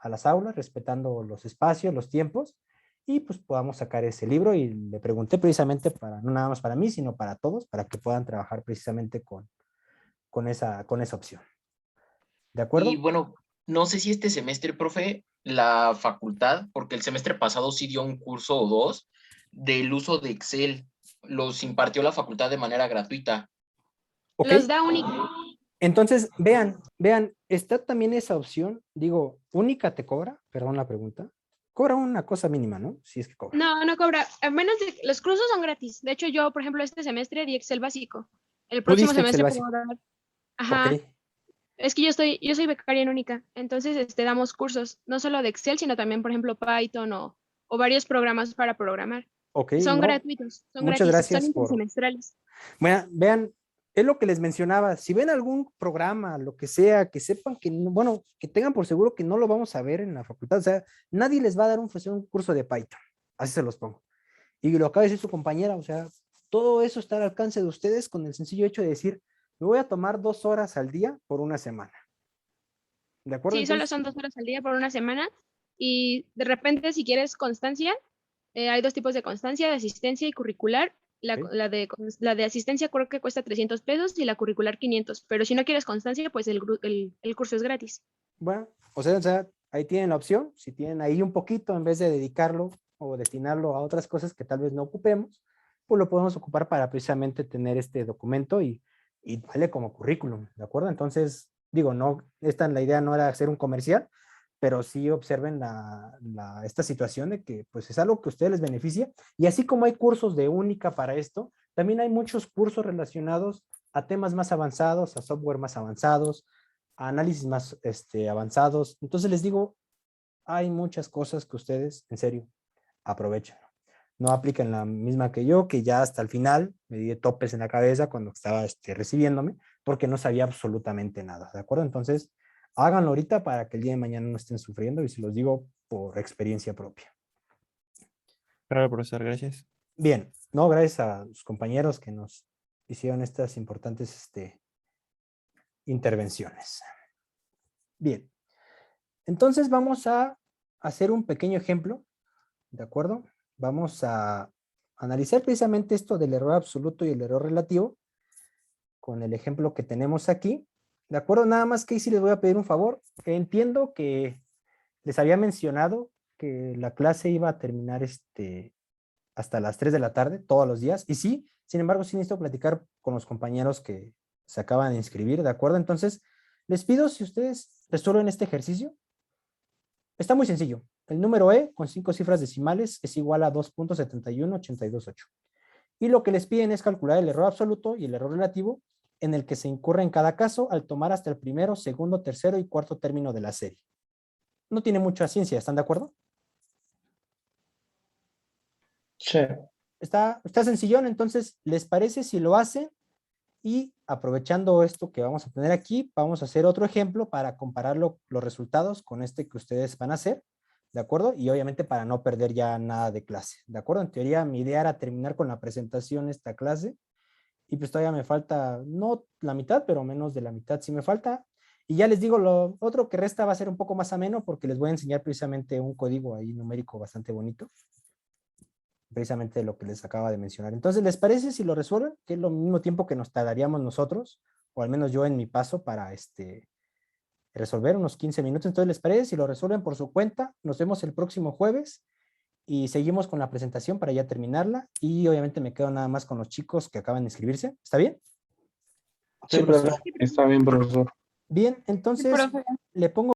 las aulas, respetando los espacios, los tiempos, y pues podamos sacar ese libro. Y le pregunté precisamente para, no nada más para mí, sino para todos, para que puedan trabajar precisamente con esa opción. ¿De acuerdo? Y bueno, no sé si este semestre, profe, la facultad, porque el semestre pasado sí dio un curso o dos del uso de Excel. Los impartió la facultad de manera gratuita. ¿Ok? Los da única. Entonces, vean, está también esa opción. Digo, única te cobra, perdón la pregunta. Cobra una cosa mínima, ¿no? Si es que cobra. No, no cobra. A menos de los cursos son gratis. De hecho, yo, por ejemplo, este semestre di Excel básico. El Tú próximo diste Excel semestre básico. puedo dar. Ajá. Ok, Es que yo soy becaria en Única. Entonces, damos cursos, no solo de Excel, sino también, por ejemplo, Python o varios programas para programar. ok, Son no. gratuitos, son Muchas gratis, son gracias por. intersemestrales. Bueno, vean, es lo que les mencionaba. Si ven algún programa, lo que sea, que sepan que, bueno, que tengan por seguro que no lo vamos a ver en la facultad. O sea, nadie les va a dar un curso de Python. Así se los pongo. Y lo acaba de decir su compañera, o sea, todo eso está al alcance de ustedes con el sencillo hecho de decir, me voy a tomar 2 horas al día por una semana. ¿De acuerdo? Sí, solo Entonces, son 2 horas al día por una semana. Y de repente, si quieres constancia, hay 2 tipos de constancia, de asistencia y curricular. Ok. La de asistencia creo que cuesta 300 pesos y la curricular 500. Pero si no quieres constancia, pues el curso es gratis. Bueno, o sea, ahí tienen la opción. Si tienen ahí un poquito, en vez de dedicarlo o destinarlo a otras cosas que tal vez no ocupemos, pues lo podemos ocupar para precisamente tener este documento y vale como currículum, ¿de acuerdo? Entonces, digo, no, la idea no era hacer un comercial, pero sí observen esta situación de que pues es algo que a ustedes les beneficia. Y así como hay cursos de Única para esto, también hay muchos cursos relacionados a temas más avanzados, a software más avanzados, a análisis más avanzados. Entonces les digo, hay muchas cosas que ustedes, en serio, aprovechen. No apliquen la misma que yo, que ya hasta el final me di topes en la cabeza cuando estaba recibiéndome. porque no sabía absolutamente nada, ¿de acuerdo? Entonces, háganlo ahorita para que el día de mañana no estén sufriendo, y se los digo por experiencia propia. Claro, profesor, gracias. Bien, no, gracias a los compañeros que nos hicieron estas importantes intervenciones. Bien, entonces vamos a hacer un pequeño ejemplo, ¿de acuerdo? Vamos a analizar precisamente esto del error absoluto y el error relativo con el ejemplo que tenemos aquí, ¿de acuerdo? Nada más que ahí sí les voy a pedir un favor. Entiendo que les había mencionado que la clase iba a terminar hasta las 3 de la tarde, todos los días, y sí, sin embargo, sí necesito platicar con los compañeros que se acaban de inscribir, ¿de acuerdo? Entonces, les pido si ustedes resuelven este ejercicio. Está muy sencillo. El número E con 5 cifras decimales es igual a 2.71828. Y lo que les piden es calcular el error absoluto y el error relativo en el que se incurre en cada caso al tomar hasta el primero, segundo, tercero y cuarto término de la serie. No tiene mucha ciencia, ¿están de acuerdo? Sí. Está sencillón, entonces, ¿les parece si lo hacen? Y aprovechando esto que vamos a tener aquí, vamos a hacer otro ejemplo para comparar los resultados con este que ustedes van a hacer, ¿de acuerdo? Y obviamente para no perder ya nada de clase, ¿de acuerdo? En teoría mi idea era terminar con la presentación de esta clase, y pues todavía me falta, no la mitad, pero menos de la mitad sí me falta. Y ya les digo, lo otro que resta va a ser un poco más ameno porque les voy a enseñar precisamente un código ahí numérico bastante bonito. Precisamente lo que les acaba de mencionar. Entonces, ¿les parece si lo resuelven? Que es lo mismo tiempo que nos tardaríamos nosotros, o al menos yo en mi paso para resolver unos 15 minutos. Entonces, ¿les parece si lo resuelven por su cuenta? Nos vemos el próximo jueves y seguimos con la presentación para ya terminarla. Y obviamente me quedo nada más con los chicos que acaban de inscribirse. ¿Está bien? Sí, profe. Está bien, profesor. Bien, entonces le pongo